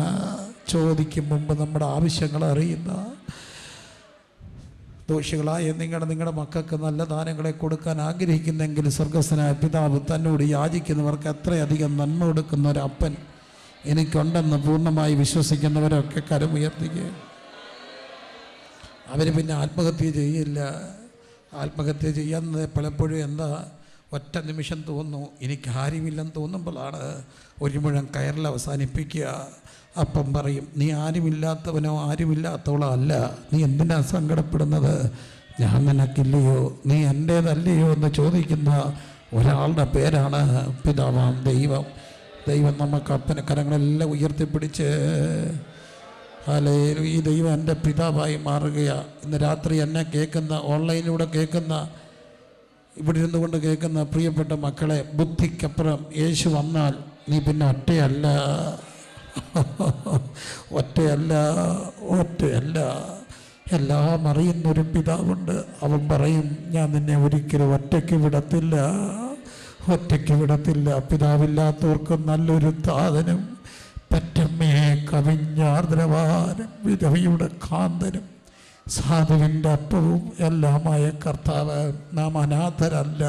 ചോദിക്കും മുമ്പ് നമ്മുടെ ആവശ്യങ്ങൾ അറിയുന്ന, ദോഷികളായ നിങ്ങളുടെ മക്കൾക്ക് നല്ല ദാനങ്ങളെ കൊടുക്കാൻ ആഗ്രഹിക്കുന്നെങ്കിൽ സ്വർഗസ്ഥനായ പിതാവ് തന്നോട് യാചിക്കുന്നവർക്ക് എത്രയധികം നന്മ കൊടുക്കുന്ന ഒരപ്പൻ എനിക്കുണ്ടെന്ന് പൂർണ്ണമായി വിശ്വസിക്കുന്നവരൊക്കെ കരമുയർത്തുക. അവർ പിന്നെ ആത്മഹത്യ ചെയ്യില്ല. ആത്മഹത്യ ചെയ്യാൻ പലപ്പോഴും എന്താ, ഒറ്റ നിമിഷം തോന്നുന്നു, എനിക്ക് ആരുമില്ലെന്ന് തോന്നുമ്പോഴാണ് ഒരു മുഴം കയറിൽ അവസാനിപ്പിക്കുക. അപ്പം പറയും, നീ ആരുമില്ലാത്തവനോ ആരുമില്ലാത്തവളോ അല്ല, നീ എന്തിനാ സങ്കടപ്പെടുന്നത്? ഞാൻ നിനക്കില്ലയോ, നീ എൻ്റേതല്ലയോ എന്ന് ചോദിക്കുന്ന ഒരാളുടെ പേരാണ് പിതാവാം ദൈവം. ദൈവം നമുക്ക് അപ്പനെ കരങ്ങളെല്ലാം ഉയർത്തിപ്പിടിച്ച് ഹല്ലേലൂയ, ഈ ദൈവം എൻ്റെ പിതാവായി മാറുകയാണ്. ഇന്ന് രാത്രി എന്നെ കേൾക്കുന്ന, ഓൺലൈനിലൂടെ കേൾക്കുന്ന, ഇവിടെ ഇരുന്നു കൊണ്ട് കേൾക്കുന്ന പ്രിയപ്പെട്ട മക്കളെ, ബുദ്ധിക്കപ്പുറം യേശു വന്നാൽ നീ പിന്നെ ഒറ്റയല്ല. ഒറ്റയല്ല, എല്ലാം അറിയുന്നൊരു പിതാവുണ്ട്. അവൻ പറയും, ഞാൻ നിന്നെ ഒരിക്കലും ഒറ്റയ്ക്ക് വിടത്തില്ല. പിതാവില്ലാത്തവർക്ക് നല്ലൊരു താതനും പെറ്റമ്മയെ കവിഞ്ഞാർദ്രവാനും വിധവയുടെ കാന്തനും സാധുവിൻ്റെ അപ്പവും എല്ലാമായ കർത്താവ്. നാം അനാഥരല്ല.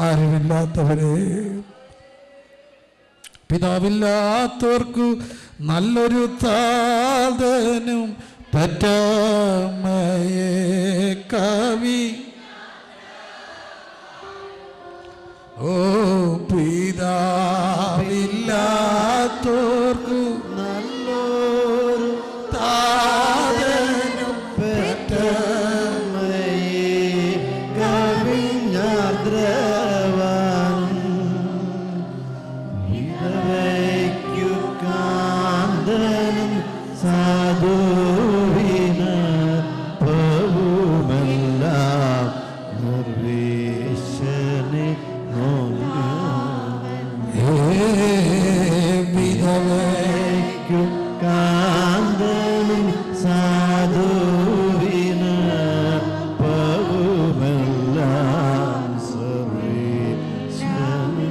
ആരുമില്ലാത്തവരെ, പിതാവില്ലാത്തവർക്ക് നല്ലൊരു താതനും പെറ്റമ്മയെ കവി. ഓ പിതാവില്ലാത്തോർക്കു നല്ലൊരു താതനും പെറ്റമ്മയെ കവിഞ്ഞാർദ്രവാൻ വിധവയ്ക്കു കാന്തനും സാധുവിന് പവുമെല്ലാം നിർവേശനെ വിധവയ്ക്കു കാന്തനും സാധുവിന് പവുമെല്ലാം സർവേശനെ.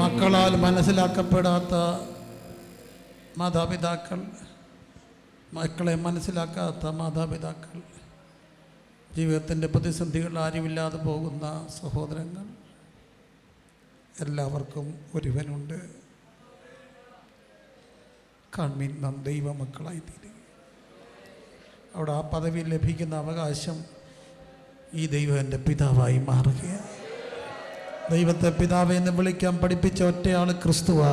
മക്കളാൽ മനസ്സിലാക്കപ്പെടാത്ത മാതാപിതാക്കൾ, മക്കളെ മനസ്സിലാക്കാത്ത മാതാപിതാക്കൾ, ജീവിതത്തിൻ്റെ പ്രതിസന്ധികൾ ആരുമില്ലാതെ പോകുന്ന സഹോദരങ്ങൾ, എല്ലാവർക്കും ഒരുവനുണ്ട്. കൺമീൻ നാം ദൈവമക്കളായി തീരും. അവിടെ ആ പദവി ലഭിക്കുന്ന അവകാശം ഈ ദൈവം എൻ്റെ പിതാവായി മാറുകയാണ്. ദൈവത്തെ പിതാവെ എന്ന് വിളിക്കാൻ പഠിപ്പിച്ച ഒറ്റയാൾ ക്രിസ്തുവാ.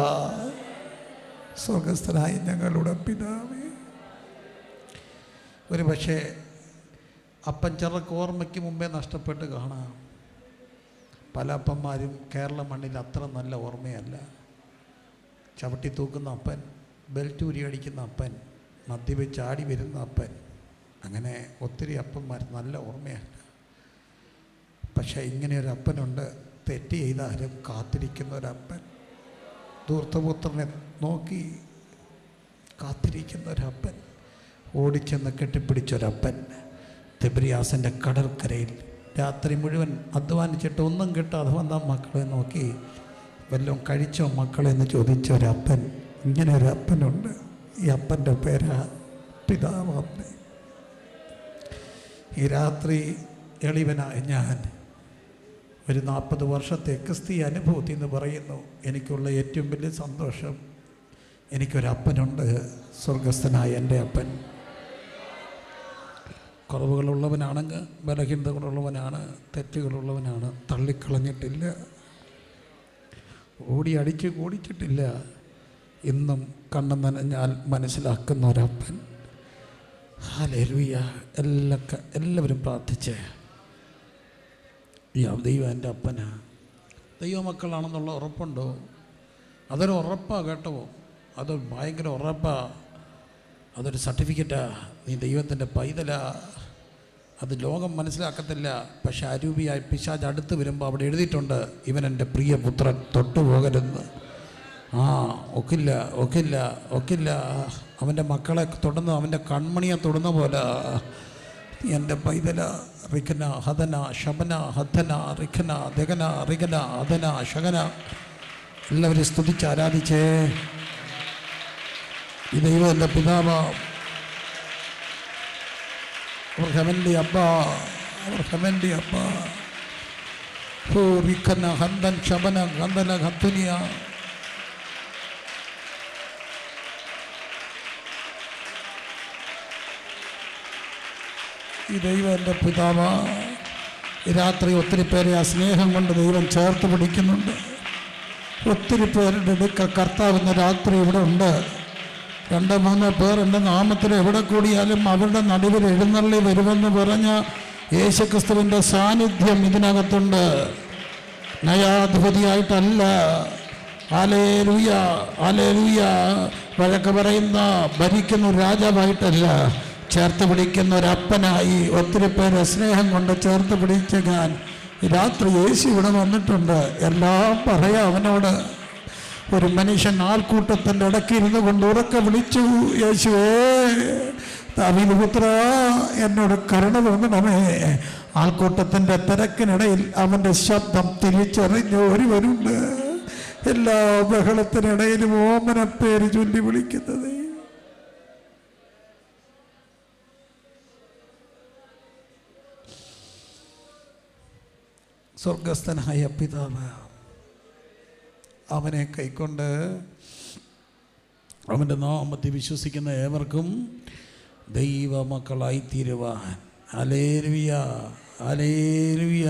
സ്വർഗസ്ഥനായ ഞങ്ങളുടെ പിതാവേ. ഒരു പക്ഷേ അപ്പൻ ചിലർക്ക് ഓർമ്മയ്ക്ക് മുമ്പേ നഷ്ടപ്പെട്ട് കാണാം. പല അപ്പന്മാരും കേരള മണ്ണിൽ അത്ര നല്ല ഓർമ്മയല്ല. ചവിട്ടി തൂക്കുന്ന അപ്പൻ, ബെൽറ്റൂരി അടിക്കുന്ന അപ്പൻ, മദ്യപിച്ച് ആടി വരുന്ന അപ്പൻ, അങ്ങനെ ഒത്തിരി അപ്പന്മാർ നല്ല ഓർമ്മയല്ല. പക്ഷേ ഇങ്ങനെയൊരു അപ്പനുണ്ട്, തെറ്റ് ചെയ്താലും കാത്തിരിക്കുന്ന ഒരപ്പൻ, ധൂർത്തപുത്രനെ നോക്കി കാത്തിരിക്കുന്ന ഒരപ്പൻ, ഓടിച്ചെന്ന് കെട്ടിപ്പിടിച്ചൊരപ്പൻ, തിബ്രിയാസിൻ്റെ കടൽക്കരയിൽ രാത്രി മുഴുവൻ അധ്വാനിച്ചിട്ട് ഒന്നും കിട്ടാതെ വന്ന മക്കളെ നോക്കി വല്ലതും കഴിച്ചോ മക്കളെ എന്ന് ചോദിച്ച ഒരപ്പൻ. ഇങ്ങനെ ഒരു അപ്പനുണ്ട്. ഈ അപ്പൻ്റെ പേരാ പിതാവാണ്. ഈ രാത്രി എളിവനായ ഞാൻ ഒരു 40 വർഷത്തെ ക്രിസ്തീയ അനുഭൂതി എന്ന് പറയുന്നു. എനിക്കുള്ള ഏറ്റവും വലിയ സന്തോഷം, എനിക്കൊരപ്പനുണ്ട്, സ്വർഗസ്ഥനായ എൻ്റെ അപ്പൻ. കുറവുകളുള്ളവനാണെങ്കിൽ, ബലഹീനതകളുള്ളവനാണ്, തെറ്റുകളുള്ളവനാണ്, തള്ളിക്കളഞ്ഞിട്ടില്ല, ഓടി അടിച്ച് കൂടിച്ചിട്ടില്ല. ഇന്നും കണ്ണു നനഞ്ഞാൽ മനസ്സിലാക്കുന്ന ഒരപ്പൻ. ഹല്ലേലൂയ. എല്ലാവരും പ്രാർത്ഥിച്ചേ. ദൈവം എൻ്റെ അപ്പനാ. ദൈവമക്കളാണെന്നുള്ള ഉറപ്പുണ്ടോ? അതൊരു ഉറപ്പാണ് കേട്ടോ. അത് ഭയങ്കര ഉറപ്പാണ്. അതൊരു സർട്ടിഫിക്കറ്റാ. നീ ദൈവത്തിൻ്റെ പൈതലാ. അത് ലോകം മനസ്സിലാക്കത്തില്ല. പക്ഷെ അരൂപിയായി പിശാച് അടുത്ത് വരുമ്പോൾ അവിടെ എഴുതിയിട്ടുണ്ട്, ഇവൻ എൻ്റെ പ്രിയപുത്രൻ, തൊട്ടുപോകരുതെന്ന്. ഒക്കില്ല. അവൻ്റെ മക്കളെ തൊടുന്ന, അവൻ്റെ കൺമണിയെ തൊടുന്ന പോലെ എൻ്റെ പൈതല. റിഖന ഹദന ശബന ഹദന റിഖന ദഗന റിഖന ഹദന ശകന. എല്ലാവരും സ്തുതിച്ച് ആരാധിച്ചേ. ഈ ദൈവം എൻ്റെ പിതാവ്, അവർ ഹെവൻലി അപ്പാ. ഹോ റിഖന ഹന്ദൻ ശബന ഹന്ദന ഹത്തുനിയ. ഈ ദൈവം എൻ്റെ പിതാവ്. ഈ രാത്രി ഒത്തിരി പേരെ ആ സ്നേഹം കൊണ്ട് ദൈവം ചേർത്ത് പിടിക്കുന്നുണ്ട്. ഒത്തിരി പേരുടെ അടുക്ക കർത്താവിൻ്റെ രാത്രി ഇവിടെ ഉണ്ട്. 2-3 പേർ എൻ്റെ നാമത്തിൽ എവിടെ കൂടിയാലും അവരുടെ നടുവിൽ എഴുന്നള്ളി വരുമെന്ന് പറഞ്ഞ യേശുക്രിസ്തുവിൻ്റെ സാന്നിധ്യം ഇതിനകത്തുണ്ട്. നയാധിപതിയായിട്ടല്ല. ഹല്ലേലൂയ, ഹല്ലേലൂയ. വഴക്ക് പറയുന്ന ഭരിക്കുന്ന രാജാവായിട്ടല്ല, ചേർത്ത് പിടിക്കുന്ന ഒരപ്പനായി ഒത്തിരി പേരെ സ്നേഹം കൊണ്ട് ചേർത്ത് പിടിച്ച ഞാൻ രാത്രി യേശു ഇവിടെ വന്നിട്ടുണ്ട്. എല്ലാം പറയാം അവനോട്. ഒരു മനുഷ്യൻ ആൾക്കൂട്ടത്തിൻ്റെ ഇടയ്ക്ക് ഇരുന്ന് കൊണ്ട് ഉറക്കെ വിളിച്ചു, യേശുവേ ദാവീദ് പുത്ര, എന്നോട് കരുണ തോന്നണമേ. ആൾക്കൂട്ടത്തിൻ്റെ തിരക്കിനിടയിൽ അവൻ്റെ ശബ്ദം തിരിച്ചറിഞ്ഞ ഒരുവനുണ്ട്. എല്ലാ ബഹളത്തിനിടയിലും ഓമന പേര് ചൊല്ലി വിളിക്കുന്നത്. സ്വർഗസ്ഥനായ പിതാവ് അവനെ കൈക്കൊണ്ട് അവൻ്റെ നാമത്തിൽ വിശ്വസിക്കുന്ന ഏവർക്കും ദൈവമക്കളായി തീരുവാൻ. ഹല്ലേലൂയ, ഹല്ലേലൂയ.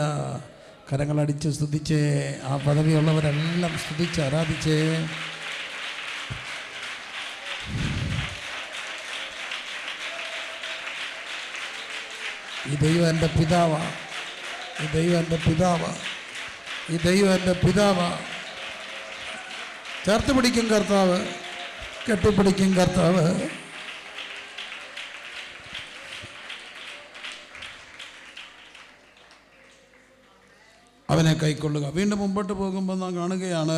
കരങ്ങളടിച്ച് സ്തുതിച്ചേ. ആ പദവിയുള്ളവരെല്ലാം സ്തുതിച്ച് ആരാധിച്ചേ. ഈ ദൈവം എൻ്റെ പിതാവാ, ഈ ദൈവം എൻ്റെ പിതാവാ, ഈ ദൈവം എൻ്റെ പിതാവാ. ചേർത്ത് പിടിക്കും കർത്താവ്, കെട്ടിപ്പിടിക്കും കർത്താവ്. അവനെ കൈക്കൊള്ളുക. വീണ്ടും മുമ്പോട്ട് പോകുമ്പോൾ നാം കാണുകയാണ്,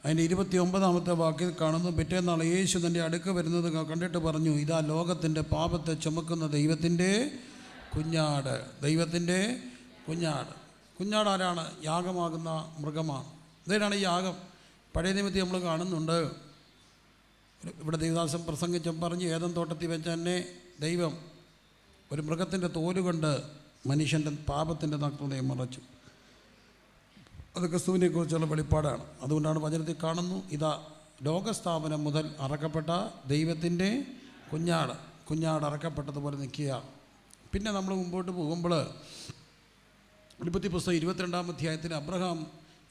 അതിൻ്റെ 29-ാമത്തെ വാക്യത്തിൽ കാണുന്നു, പിറ്റേന്നാൾ യേശു തൻ്റെ അടുക്ക വരുന്നത് കണ്ടിട്ട് പറഞ്ഞു, ഇതാ ലോകത്തിൻ്റെ പാപത്തെ ചുമക്കുന്ന ദൈവത്തിൻ്റെ കുഞ്ഞാട്. ദൈവത്തിൻ്റെ കുഞ്ഞാട്. കുഞ്ഞാട് ആരാണ്? യാഗമാകുന്ന മൃഗമാണ്. ഇതിനാണ് ഈ യാഗം. പഴയ നിമിത്തം നമ്മൾ കാണുന്നുണ്ട്. ഇവിടെ ദേവദാസൻ പ്രസംഗിച്ചും പറഞ്ഞ്, ഏദൻ തോട്ടത്തിൽ വെച്ച് തന്നെ ദൈവം ഒരു മൃഗത്തിൻ്റെ തോലുകൊണ്ട് മനുഷ്യൻ്റെ പാപത്തിൻ്റെ നഗ്നതയെ മറച്ചു. അത് ക്രിസ്തുവിനെക്കുറിച്ചുള്ള വെളിപ്പാടാണ്. അതുകൊണ്ടാണ് വചനത്തിൽ കാണുന്നു, ഇതാ ലോകസ്ഥാപനം മുതൽ അറക്കപ്പെട്ട ദൈവത്തിൻ്റെ കുഞ്ഞാട്. കുഞ്ഞാട് അറക്കപ്പെട്ടതുപോലെ നിൽക്കുക. പിന്നെ നമ്മൾ മുമ്പോട്ട് പോകുമ്പോൾ ഉൽപ്പത്തി പുസ്തകം 22-ാം അധ്യായത്തിൽ അബ്രഹാം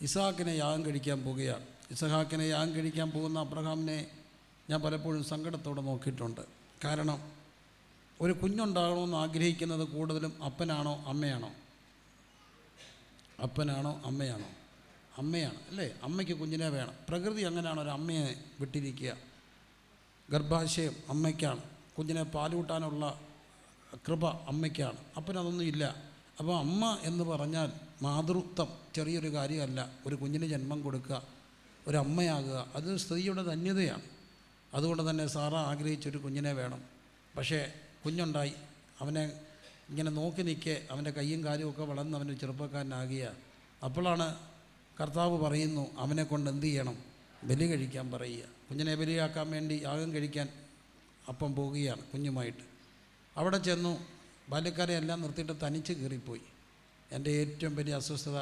ഇസ്ഹാക്കിനെ യാഗം കഴിക്കാൻ പോവുകയാണ്. ഇസ്ഹാക്കിനെ യാഗം കഴിക്കാൻ പോകുന്ന അബ്രഹാമിനെ ഞാൻ പലപ്പോഴും സങ്കടത്തോടെ നോക്കിയിട്ടുണ്ട്. കാരണം ഒരു കുഞ്ഞുണ്ടാകണമെന്ന് ആഗ്രഹിക്കുന്നത് കൂടുതലും അപ്പനാണോ അമ്മയാണോ? അപ്പനാണോ അമ്മയാണോ? അമ്മയാണ് അല്ലേ? അമ്മയ്ക്ക് കുഞ്ഞിനെ വേണം. പ്രകൃതി അങ്ങനെയാണ്, ഒരു അമ്മയെ വിട്ടിരിക്കുക. ഗർഭാശയം അമ്മയ്ക്കാണ്. കുഞ്ഞിനെ പാലൂട്ടാനുള്ള കൃപ അമ്മയ്ക്കാണ്. അപ്പനതൊന്നും ഇല്ല. അപ്പോൾ അമ്മ എന്ന് പറഞ്ഞാൽ മാതൃത്വം ചെറിയൊരു കാര്യമല്ല. ഒരു കുഞ്ഞിന് ജന്മം കൊടുക്കുക, ഒരു അമ്മയാകുക, അത് സ്ത്രീയുടെ ധന്യതയാണ്. അതുകൊണ്ട് തന്നെ സാറ ആഗ്രഹിച്ചൊരു കുഞ്ഞിനെ വേണം. പക്ഷേ കുഞ്ഞുണ്ടായി. അവനെ ഇങ്ങനെ നോക്കി നിൽക്കെ അവൻ്റെ കയ്യും കാര്യമൊക്കെ വളർന്ന് അവൻ്റെ ചെറുപ്പക്കാരനാകിയ. അപ്പോഴാണ് കർത്താവ് പറയുന്നു, അവനെ കൊണ്ട് എന്ത് ചെയ്യണം? ബലി കഴിക്കാൻ പറയുക. കുഞ്ഞിനെ ബലിയാക്കാൻ വേണ്ടി യാഗം കഴിക്കാൻ അപ്പം പോവുകയാണ് കുഞ്ഞുമായിട്ട്. അവിടെ ചെന്നു ബാല്യക്കാരെ എല്ലാം നിർത്തിയിട്ട് തനിച്ച് കയറിപ്പോയി. എൻ്റെ ഏറ്റവും വലിയ അസ്വസ്ഥത,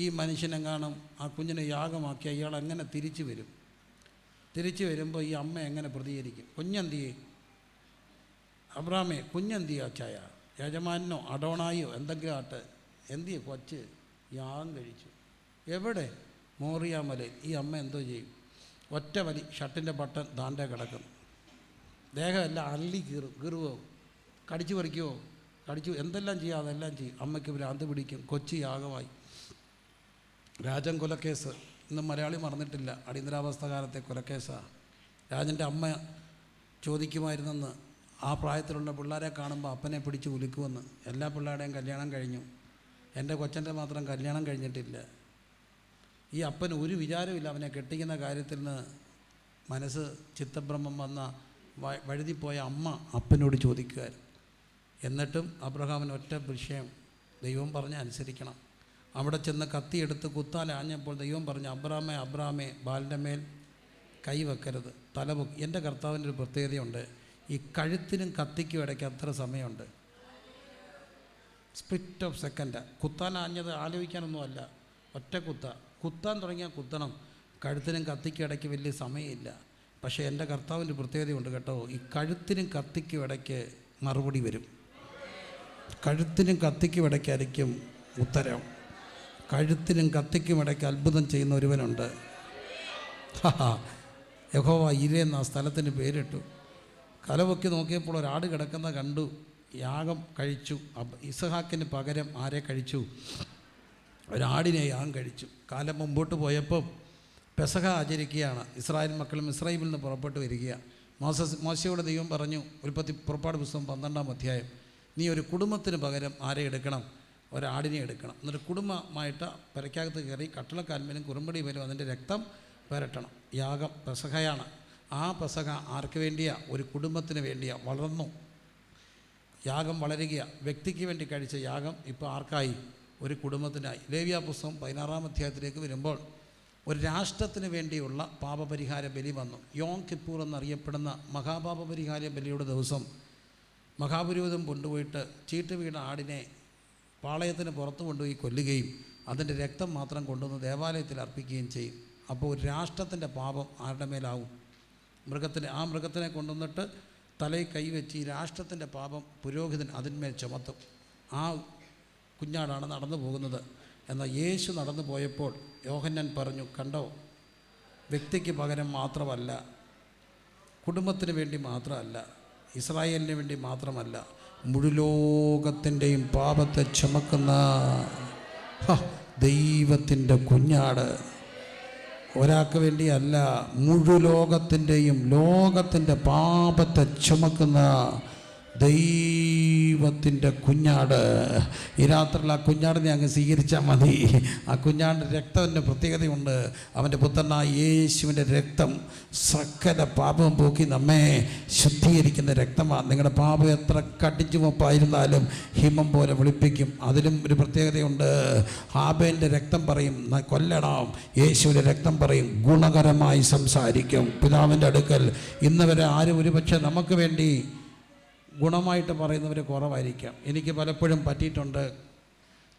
ഈ മനുഷ്യനെങ്ങാനും ആ കുഞ്ഞിനെ യാഗമാക്കി അയാൾ എങ്ങനെ തിരിച്ചു വരും? തിരിച്ചു വരുമ്പോൾ ഈ അമ്മ എങ്ങനെ പ്രതികരിക്കും? കുഞ്ഞെന്തിയേ അബ്രാമേ, കുഞ്ഞെന്തിയോ അച്ചായ, യജമാനോ അഡോണായോ എന്തെങ്കിലും ആട്ടെ, എന്തിയെ കൊച്ച് യാഗം കഴിച്ചു. എവിടെ? മോറിയാമലയിൽ. ഈ അമ്മ എന്തോ ചെയ്യും? ഒറ്റ വലി, ഷർട്ടിൻ്റെ ബട്ടൺ ദാണ്ടെ കിടക്കുന്നു. ദേഹമെല്ലാം അള്ളി കീറുവോ, കടിച്ചു പറിക്കുമോ, കടിച്ചു എന്തെല്ലാം ചെയ്യുക, അതെല്ലാം ചെയ്യും. അമ്മയ്ക്ക് ഭ്രാന്ത് പിടിക്കും. കൊച്ചി യാഗമായി. രാജൻ കൊലക്കേസ് ഇന്ന് മലയാളി മറന്നിട്ടില്ല. അടിയന്തരാവസ്ഥ കാലത്തെ കൊലക്കേസാണ്. രാജൻ്റെ അമ്മ ചോദിക്കുമായിരുന്നെന്ന്, ആ പ്രായത്തിലുള്ള പിള്ളേരെ കാണുമ്പോൾ അപ്പനെ പിടിച്ച് ഉലുക്കുമെന്ന്. എല്ലാ പിള്ളേരുടെയും കല്യാണം കഴിഞ്ഞു, എൻ്റെ കൊച്ചൻ്റെ മാത്രം കല്യാണം കഴിഞ്ഞിട്ടില്ല. ഈ അപ്പന് ഒരു വിചാരമില്ല അവനെ കെട്ടിക്കുന്ന കാര്യത്തിൽ നിന്ന്. മനസ്സ് ചിത്തഭ്രമം വന്ന വഴുതിപ്പോയ അമ്മ അപ്പനോട് ചോദിക്കുമായിരുന്നു. എന്നിട്ടും അബ്രഹാമിന് ഒറ്റ വിഷയം, ദൈവം പറഞ്ഞ് അനുസരിക്കണം. അവിടെ ചെന്ന് കത്തിയെടുത്ത് കുത്താലാഞ്ഞപ്പോൾ ദൈവം പറഞ്ഞു, അബ്രാമേ അബ്രാമേ, ബാലിൻ്റെ മേൽ കൈവെക്കരുത്, തലപൊക്കി. എൻ്റെ കർത്താവിൻ്റെ ഒരു പ്രത്യേകതയുണ്ട്, ഈ കഴുത്തിനും കത്തിക്കും ഇടയ്ക്ക് അത്ര സമയമുണ്ട്. Split of second. കുത്താനാഞ്ഞത് ആലോചിക്കാനൊന്നുമല്ല, ഒറ്റ കുത്താൻ തുടങ്ങിയാൽ കുത്തണം. കഴുത്തിനും കത്തിക്കും ഇടയ്ക്ക് വലിയ സമയമില്ല. പക്ഷേ എൻ്റെ കർത്താവിൻ്റെ പ്രത്യേകതയുണ്ട് കേട്ടോ, ഈ കഴുത്തിനും കത്തിക്കും ഇടയ്ക്ക് മറുപടി വരും. കഴുത്തിനും കത്തിക്കും ഇടയ്ക്കായിരിക്കും ഉത്തരം. കഴുത്തിനും കത്തിക്കും ഇടയ്ക്ക് അത്ഭുതം ചെയ്യുന്ന ഒരുവനുണ്ട്. യഹോവ ഇരേ എന്ന സ്ഥലത്തിന് പേരിട്ടു. കലപൊക്കി നോക്കിയപ്പോൾ ഒരാട് കിടക്കുന്ന കണ്ടു. യാഗം കഴിച്ചു. ഇസഹാക്കിന് പകരം ആരെ കഴിച്ചു? ഒരാടിനെ യാഗം കഴിച്ചു. കാലം മുമ്പോട്ട് പോയപ്പം പെസഹ ആചരിക്കുകയാണ്. ഇസ്രായേൽ മക്കളും ഇസ്രായേലിൽ നിന്ന് പുറപ്പെട്ടു വരിക. മോശയോട് ദൈവം പറഞ്ഞു, പുറപ്പാട് പുസ്തകം 12-ാം അധ്യായം, നീ ഒരു കുടുംബത്തിന് പകരം ആരെ എടുക്കണം? ഒരാടിനെ എടുക്കണം. എന്നിട്ട് കുടുംബമായിട്ട് പെരയ്ക്കകത്ത് കയറി കട്ടിളക്കാൽമേലും കുറുമ്പടി മേലും അതിൻ്റെ രക്തം പുരട്ടണം. യാഗം പെസഹയാണ്. ആ പെസഹ ആർക്ക് വേണ്ടിയാ? ഒരു കുടുംബത്തിന് വേണ്ടിയാ. വളർന്നു, യാഗം വളരുക. വ്യക്തിക്ക് വേണ്ടി കഴിച്ച യാഗം ഇപ്പോൾ ആർക്കായി? ഒരു കുടുംബത്തിനായി. ലേവ്യ പുസ്തകം 16-ാം അധ്യായത്തിലേക്ക് വരുമ്പോൾ ഒരു രാഷ്ട്രത്തിന് വേണ്ടിയുള്ള പാപപരിഹാര ബലി വന്നു. യോം കിപ്പൂർ എന്നറിയപ്പെടുന്ന മഹാപാപപരിഹാര ബലിയുടെ ദിവസം മഹാപുരോഹിതൻ കൊണ്ടുപോയിട്ട് ചീട്ട് വീണ ആടിനെ പാളയത്തിന് പുറത്ത് കൊണ്ടുപോയി കൊല്ലുകയും അതിൻ്റെ രക്തം മാത്രം കൊണ്ടുവന്ന് ദേവാലയത്തിൽ അർപ്പിക്കുകയും ചെയ്യും. അപ്പോൾ ഒരു രാഷ്ട്രത്തിൻ്റെ പാപം ആരുടെ മേലാവും? ആ മൃഗത്തിനെ കൊണ്ടുവന്നിട്ട് തലയിൽ കൈവച്ച് ഈ രാഷ്ട്രത്തിൻ്റെ പാപം പുരോഹിതൻ അതിന്മേൽ ചുമത്തും. ആ കുഞ്ഞാടാണ് നടന്നു പോകുന്നത്. എന്നാൽ യേശു നടന്നു പോയപ്പോൾ യോഹന്നാൻ പറഞ്ഞു, കണ്ടോ, വ്യക്തിക്ക് പകരം മാത്രമല്ല, കുടുംബത്തിന് വേണ്ടി മാത്രമല്ല, ഇസ്രായേലിന് വേണ്ടി മാത്രമല്ല, മുഴുലോകത്തിൻ്റെയും പാപത്തെ ചുമക്കുന്ന ദൈവത്തിൻ്റെ കുഞ്ഞാട്. ഒരാൾക്ക് വേണ്ടിയല്ല, മുഴുലോകത്തിൻ്റെയും ലോകത്തിൻ്റെ പാപത്തെ ചുമക്കുന്ന ദൈവത്തിൻ്റെ കുഞ്ഞാട്. ഈ രാത്രിയിൽ ആ കുഞ്ഞാടിനെ അങ്ങ് സ്വീകരിച്ചാൽ മതി. ആ കുഞ്ഞാടിൻ്റെ രക്തത്തിൻ്റെ പ്രത്യേകതയുണ്ട്. അവൻ്റെ പുത്രനായ യേശുവിൻ്റെ രക്തം സകല പാപം പോക്കി നമ്മെ ശുദ്ധീകരിക്കുന്ന രക്തമാണ്. നിങ്ങളുടെ പാപം എത്ര കടിച്ചുമപ്പായിരുന്നാലും ഹിമം പോലെ വെളുപ്പിക്കും. അതിലും ഒരു പ്രത്യേകതയുണ്ട്. ഹാബേലിൻ്റെ രക്തം പറയും കൊല്ലണം, യേശുവിൻ്റെ രക്തം പറയും ഗുണകരമായി സംസാരിക്കും. പിതാവിൻ്റെ അടുക്കൽ ഇന്ന് വരെ ആരും ഒരുപക്ഷെ നമുക്ക് വേണ്ടി ഗുണമായിട്ട് പറയുന്നവർ കുറവായിരിക്കാം. എനിക്ക് പലപ്പോഴും പറ്റിയിട്ടുണ്ട്,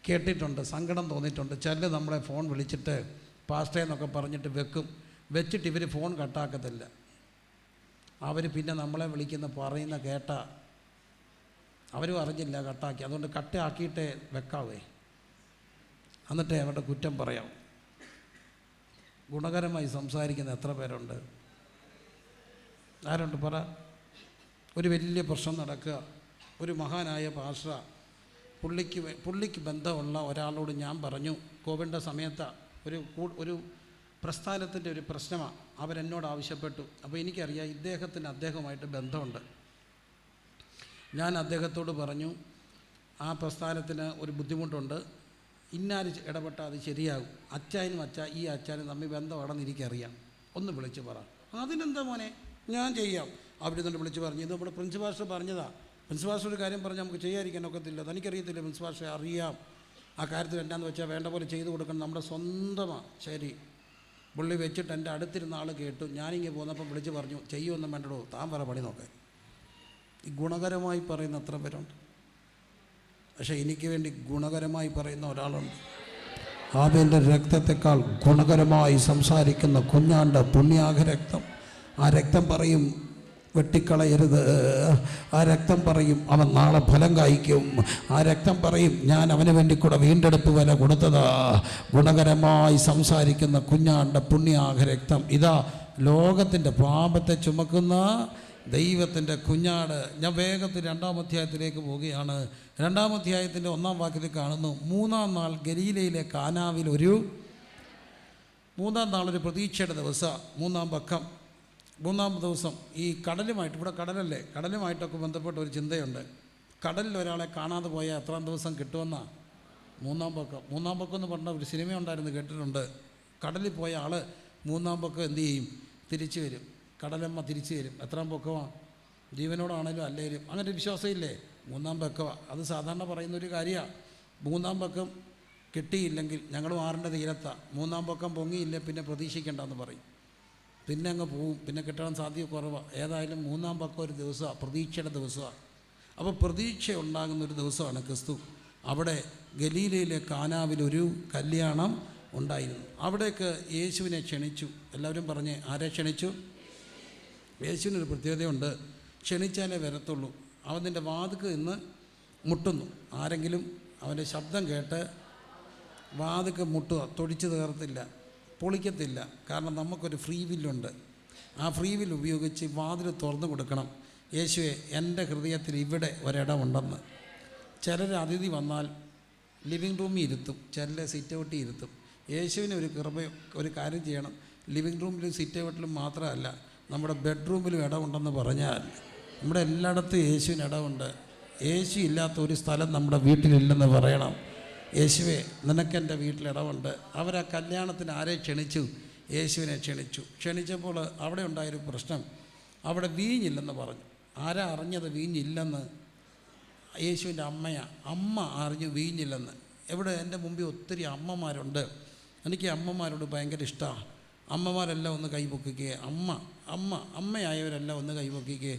കേട്ടിട്ടുണ്ട്, സങ്കടം തോന്നിയിട്ടുണ്ട്. ചില നമ്മളെ ഫോൺ വിളിച്ചിട്ട് പാസ്റ്റേ എന്നൊക്കെ പറഞ്ഞിട്ട് വെച്ചിട്ട് ഇവർ ഫോൺ കട്ടാക്കത്തില്ല. അവർ പിന്നെ നമ്മളെ പറയുന്ന കേട്ട അവരും അറിഞ്ഞില്ല, കട്ടാക്കി. അതുകൊണ്ട് കട്ടാക്കിയിട്ടേ വെക്കാവേ, എന്നിട്ടേ അവരുടെ കുറ്റം പറയാം. ഗുണകരമായി സംസാരിക്കുന്ന എത്ര പേരുണ്ട്? ആരുണ്ട്? പറ. ഒരു വലിയ പ്രശ്നം നടക്കുക. ഒരു മഹാനായ പാസ്റ്റർ, പുള്ളിക്ക് ബന്ധമുള്ള ഒരാളോട് ഞാൻ പറഞ്ഞു, കോവിഡിൻ്റെ സമയത്ത് ഒരു പ്രസ്ഥാനത്തിൻ്റെ ഒരു പ്രശ്നമാണ്. അവരെന്നോട് ആവശ്യപ്പെട്ടു. അപ്പോൾ എനിക്കറിയാം അദ്ദേഹമായിട്ട് ബന്ധമുണ്ട്. ഞാൻ അദ്ദേഹത്തോട് പറഞ്ഞു, ആ പ്രസ്ഥാനത്തിന് ഒരു ബുദ്ധിമുട്ടുണ്ട്, ഇന്നാര് ഇടപെട്ടാൽ അത് ശരിയാകും. ഈ അച്ചാനും തമ്മിൽ ബന്ധമാണെന്ന് എനിക്കറിയാം, ഒന്ന് വിളിച്ച് പറ. അതിനെന്താ മോനെ, ഞാൻ ചെയ്യാം. അവിടെ നിന്ന് വിളിച്ച് പറഞ്ഞു, ഇത് നമ്മുടെ പ്രിൻസിപ്പാൾ പറഞ്ഞതാണ്. പ്രിൻസിപ്പാൾ ഒരു കാര്യം പറഞ്ഞാൽ നമുക്ക് ചെയ്യാതിരിക്കാൻ ഒക്കത്തില്ല. തനിക്കറിയത്തില്ല, പ്രിൻസിപ്പാൾ അറിയാം ആ കാര്യത്തിൽ എന്താണെന്ന് വെച്ചാൽ വേണ്ട പോലെ ചെയ്തു കൊടുക്കണം, നമ്മുടെ സ്വന്തമാണ്. ശരി, പുള്ളി വെച്ചിട്ട് എൻ്റെ അടുത്തിരുന്ന ആൾ കേട്ടു. ഞാനിങ്ങനെ പോന്നപ്പം വിളിച്ച് പറഞ്ഞു, ചെയ്യുമൊന്നും വേണ്ടടോ, താൻ പറ, പണി നോക്കാൻ. ഈ ഗുണകരമായി പറയുന്ന എത്ര പേരുണ്ട്? പക്ഷേ എനിക്ക് വേണ്ടി ഗുണകരമായി പറയുന്ന ഒരാളുണ്ട്. ഹാബേലിൻ്റെ രക്തത്തെക്കാൾ ഗുണകരമായി സംസാരിക്കുന്ന കുഞ്ഞാണ്ട് പുണ്യാഹ രക്തം. ആ രക്തം പറയും വെട്ടിക്കളയരുത്. ആ രക്തം പറയും അവൻ നാളെ ഫലം കായ്ക്കും. ആ രക്തം പറയും ഞാൻ അവന് വേണ്ടി കൂടെ വീണ്ടെടുപ്പ് വില കൊടുത്തതാ. ഗുണകരമായി സംസാരിക്കുന്ന കുഞ്ഞാണ്ട പുണ്യാഹ രക്തം. ഇതാ ലോകത്തിൻ്റെ പാപത്തെ ചുമക്കുന്ന ദൈവത്തിൻ്റെ കുഞ്ഞാട്. ഞാൻ വേഗത്തിൽ 2-ാം അധ്യായത്തിലേക്ക് പോവുകയാണ്. 2-ാം അധ്യായത്തിൻ്റെ 1-ാം വാക്യത്തിൽ കാണുന്നു, 3-ാം നാൾ ഗലീലയിലെ കാനാവിൽ മൂന്നാം നാളൊരു പ്രതീക്ഷയുടെ ദിവസം, 3-ാം പക്കം, 3-ാം ദിവസം. ഈ കടലുമായിട്ട്, ഇവിടെ കടലല്ലേ, കടലുമായിട്ടൊക്കെ ബന്ധപ്പെട്ട ഒരു ചിന്തയുണ്ട്. കടലിൽ ഒരാളെ കാണാതെ പോയാൽ എത്രാം ദിവസം കിട്ടുമെന്നാണ്? 3-ാം പക്കം. 3-ാം പക്കം എന്ന് പറഞ്ഞ ഒരു സിനിമ ഉണ്ടായിരുന്നു, കേട്ടിട്ടുണ്ട്. കടലിൽ പോയ ആൾ 3-ാം പക്കം എന്തു ചെയ്യും? തിരിച്ചു വരും. കടലമ്മ തിരിച്ചു വരും. എത്രാം പക്കമാണ്? ജീവനോടാണേലും അല്ലേലും. അങ്ങനെ ഒരു വിശ്വാസമില്ലേ? 3-ാം പക്കമാണ്. അത് സാധാരണ പറയുന്നൊരു കാര്യമാണ്. 3-ാം പക്കം കിട്ടിയില്ലെങ്കിൽ ഞങ്ങൾ 6-ന്റെ തീരത്താണ്. 3-ാം പക്കം പൊങ്ങിയില്ലേ പിന്നെ പ്രതീക്ഷിക്കേണ്ടെന്ന് പറയും. പിന്നെ അങ്ങ് പോവും. പിന്നെ കിട്ടാൻ സാധ്യത കുറവാണ്. ഏതായാലും 3-ാം പക്കം ഒരു ദിവസമാണ്, പ്രതീക്ഷയുടെ ദിവസമാണ്. അപ്പോൾ പ്രതീക്ഷ ഉണ്ടാകുന്നൊരു ദിവസമാണ് ക്രിസ്തു. അവിടെ ഗലീലയിലെ കാനാവിലൊരു കല്യാണം ഉണ്ടായിരുന്നു. അവിടേക്ക് യേശുവിനെ ക്ഷണിച്ചു. എല്ലാവരും പറഞ്ഞേ, ആരെ ക്ഷണിച്ചു? യേശുവിനൊരു പ്രത്യേകതയുണ്ട്, ക്ഷണിച്ചാലേ വരത്തുള്ളൂ. അവൻ്റെ വാതിക്ക് നിന്ന് മുട്ടുന്നു. ആരെങ്കിലും അവൻ്റെ ശബ്ദം കേട്ട് വാതിക്ക് മുട്ടുക, തൊടിച്ചു തീർത്തില്ല, പൊളിക്കത്തില്ല. കാരണം നമുക്കൊരു ഫ്രീ വില്ലുണ്ട്. ആ ഫ്രീ വില്ല് ഉപയോഗിച്ച് വാതിൽ തുറന്നു കൊടുക്കണം. യേശുവെ, എൻ്റെ ഹൃദയത്തിൽ ഇവിടെ ഒരിടമുണ്ടെന്ന്. ചിലർ അതിഥി വന്നാൽ ലിവിങ് റൂമിൽ ഇരുത്തും, ചിലരെ സിറ്റ് ഔട്ടിൽ ഇരുത്തും. യേശുവിന് ഒരു കാര്യം ചെയ്യണം. ലിവിങ് റൂമിലും സിറ്റ് ഔട്ടിലും മാത്രമല്ല, നമ്മുടെ ബെഡ്റൂമിലും ഇടമുണ്ടെന്ന് പറഞ്ഞാൽ നമ്മുടെ എല്ലായിടത്തും യേശുവിന് ഇടമുണ്ട്. യേശു ഇല്ലാത്ത ഒരു സ്ഥലം നമ്മുടെ വീട്ടിലില്ലെന്ന് പറയണം. യേശുവേ നിനക്കെൻ്റെ വീട്ടിലിടവുണ്ട്. അവരാ കല്യാണത്തിന് ആരെ ക്ഷണിച്ചു? യേശുവിനെ ക്ഷണിച്ചപ്പോൾ അവിടെ ഉണ്ടായൊരു പ്രശ്നം, അവിടെ വീഞ്ഞില്ലെന്ന് പറഞ്ഞു. ആരാ അറിഞ്ഞത് വീഞ്ഞില്ലെന്ന്? യേശുവിൻ്റെ അമ്മ അറിഞ്ഞു വീഞ്ഞില്ലെന്ന്. എവിടെ? എൻ്റെ മുമ്പിൽ ഒത്തിരി അമ്മമാരുണ്ട്. എനിക്ക് അമ്മമാരോട് ഭയങ്കര ഇഷ്ടമാണ്. അമ്മമാരെല്ലാം ഒന്ന് കൈപൊക്കിക്കേ. അമ്മയായവരെല്ലാം ഒന്ന് കൈപൊക്കിക്കേ.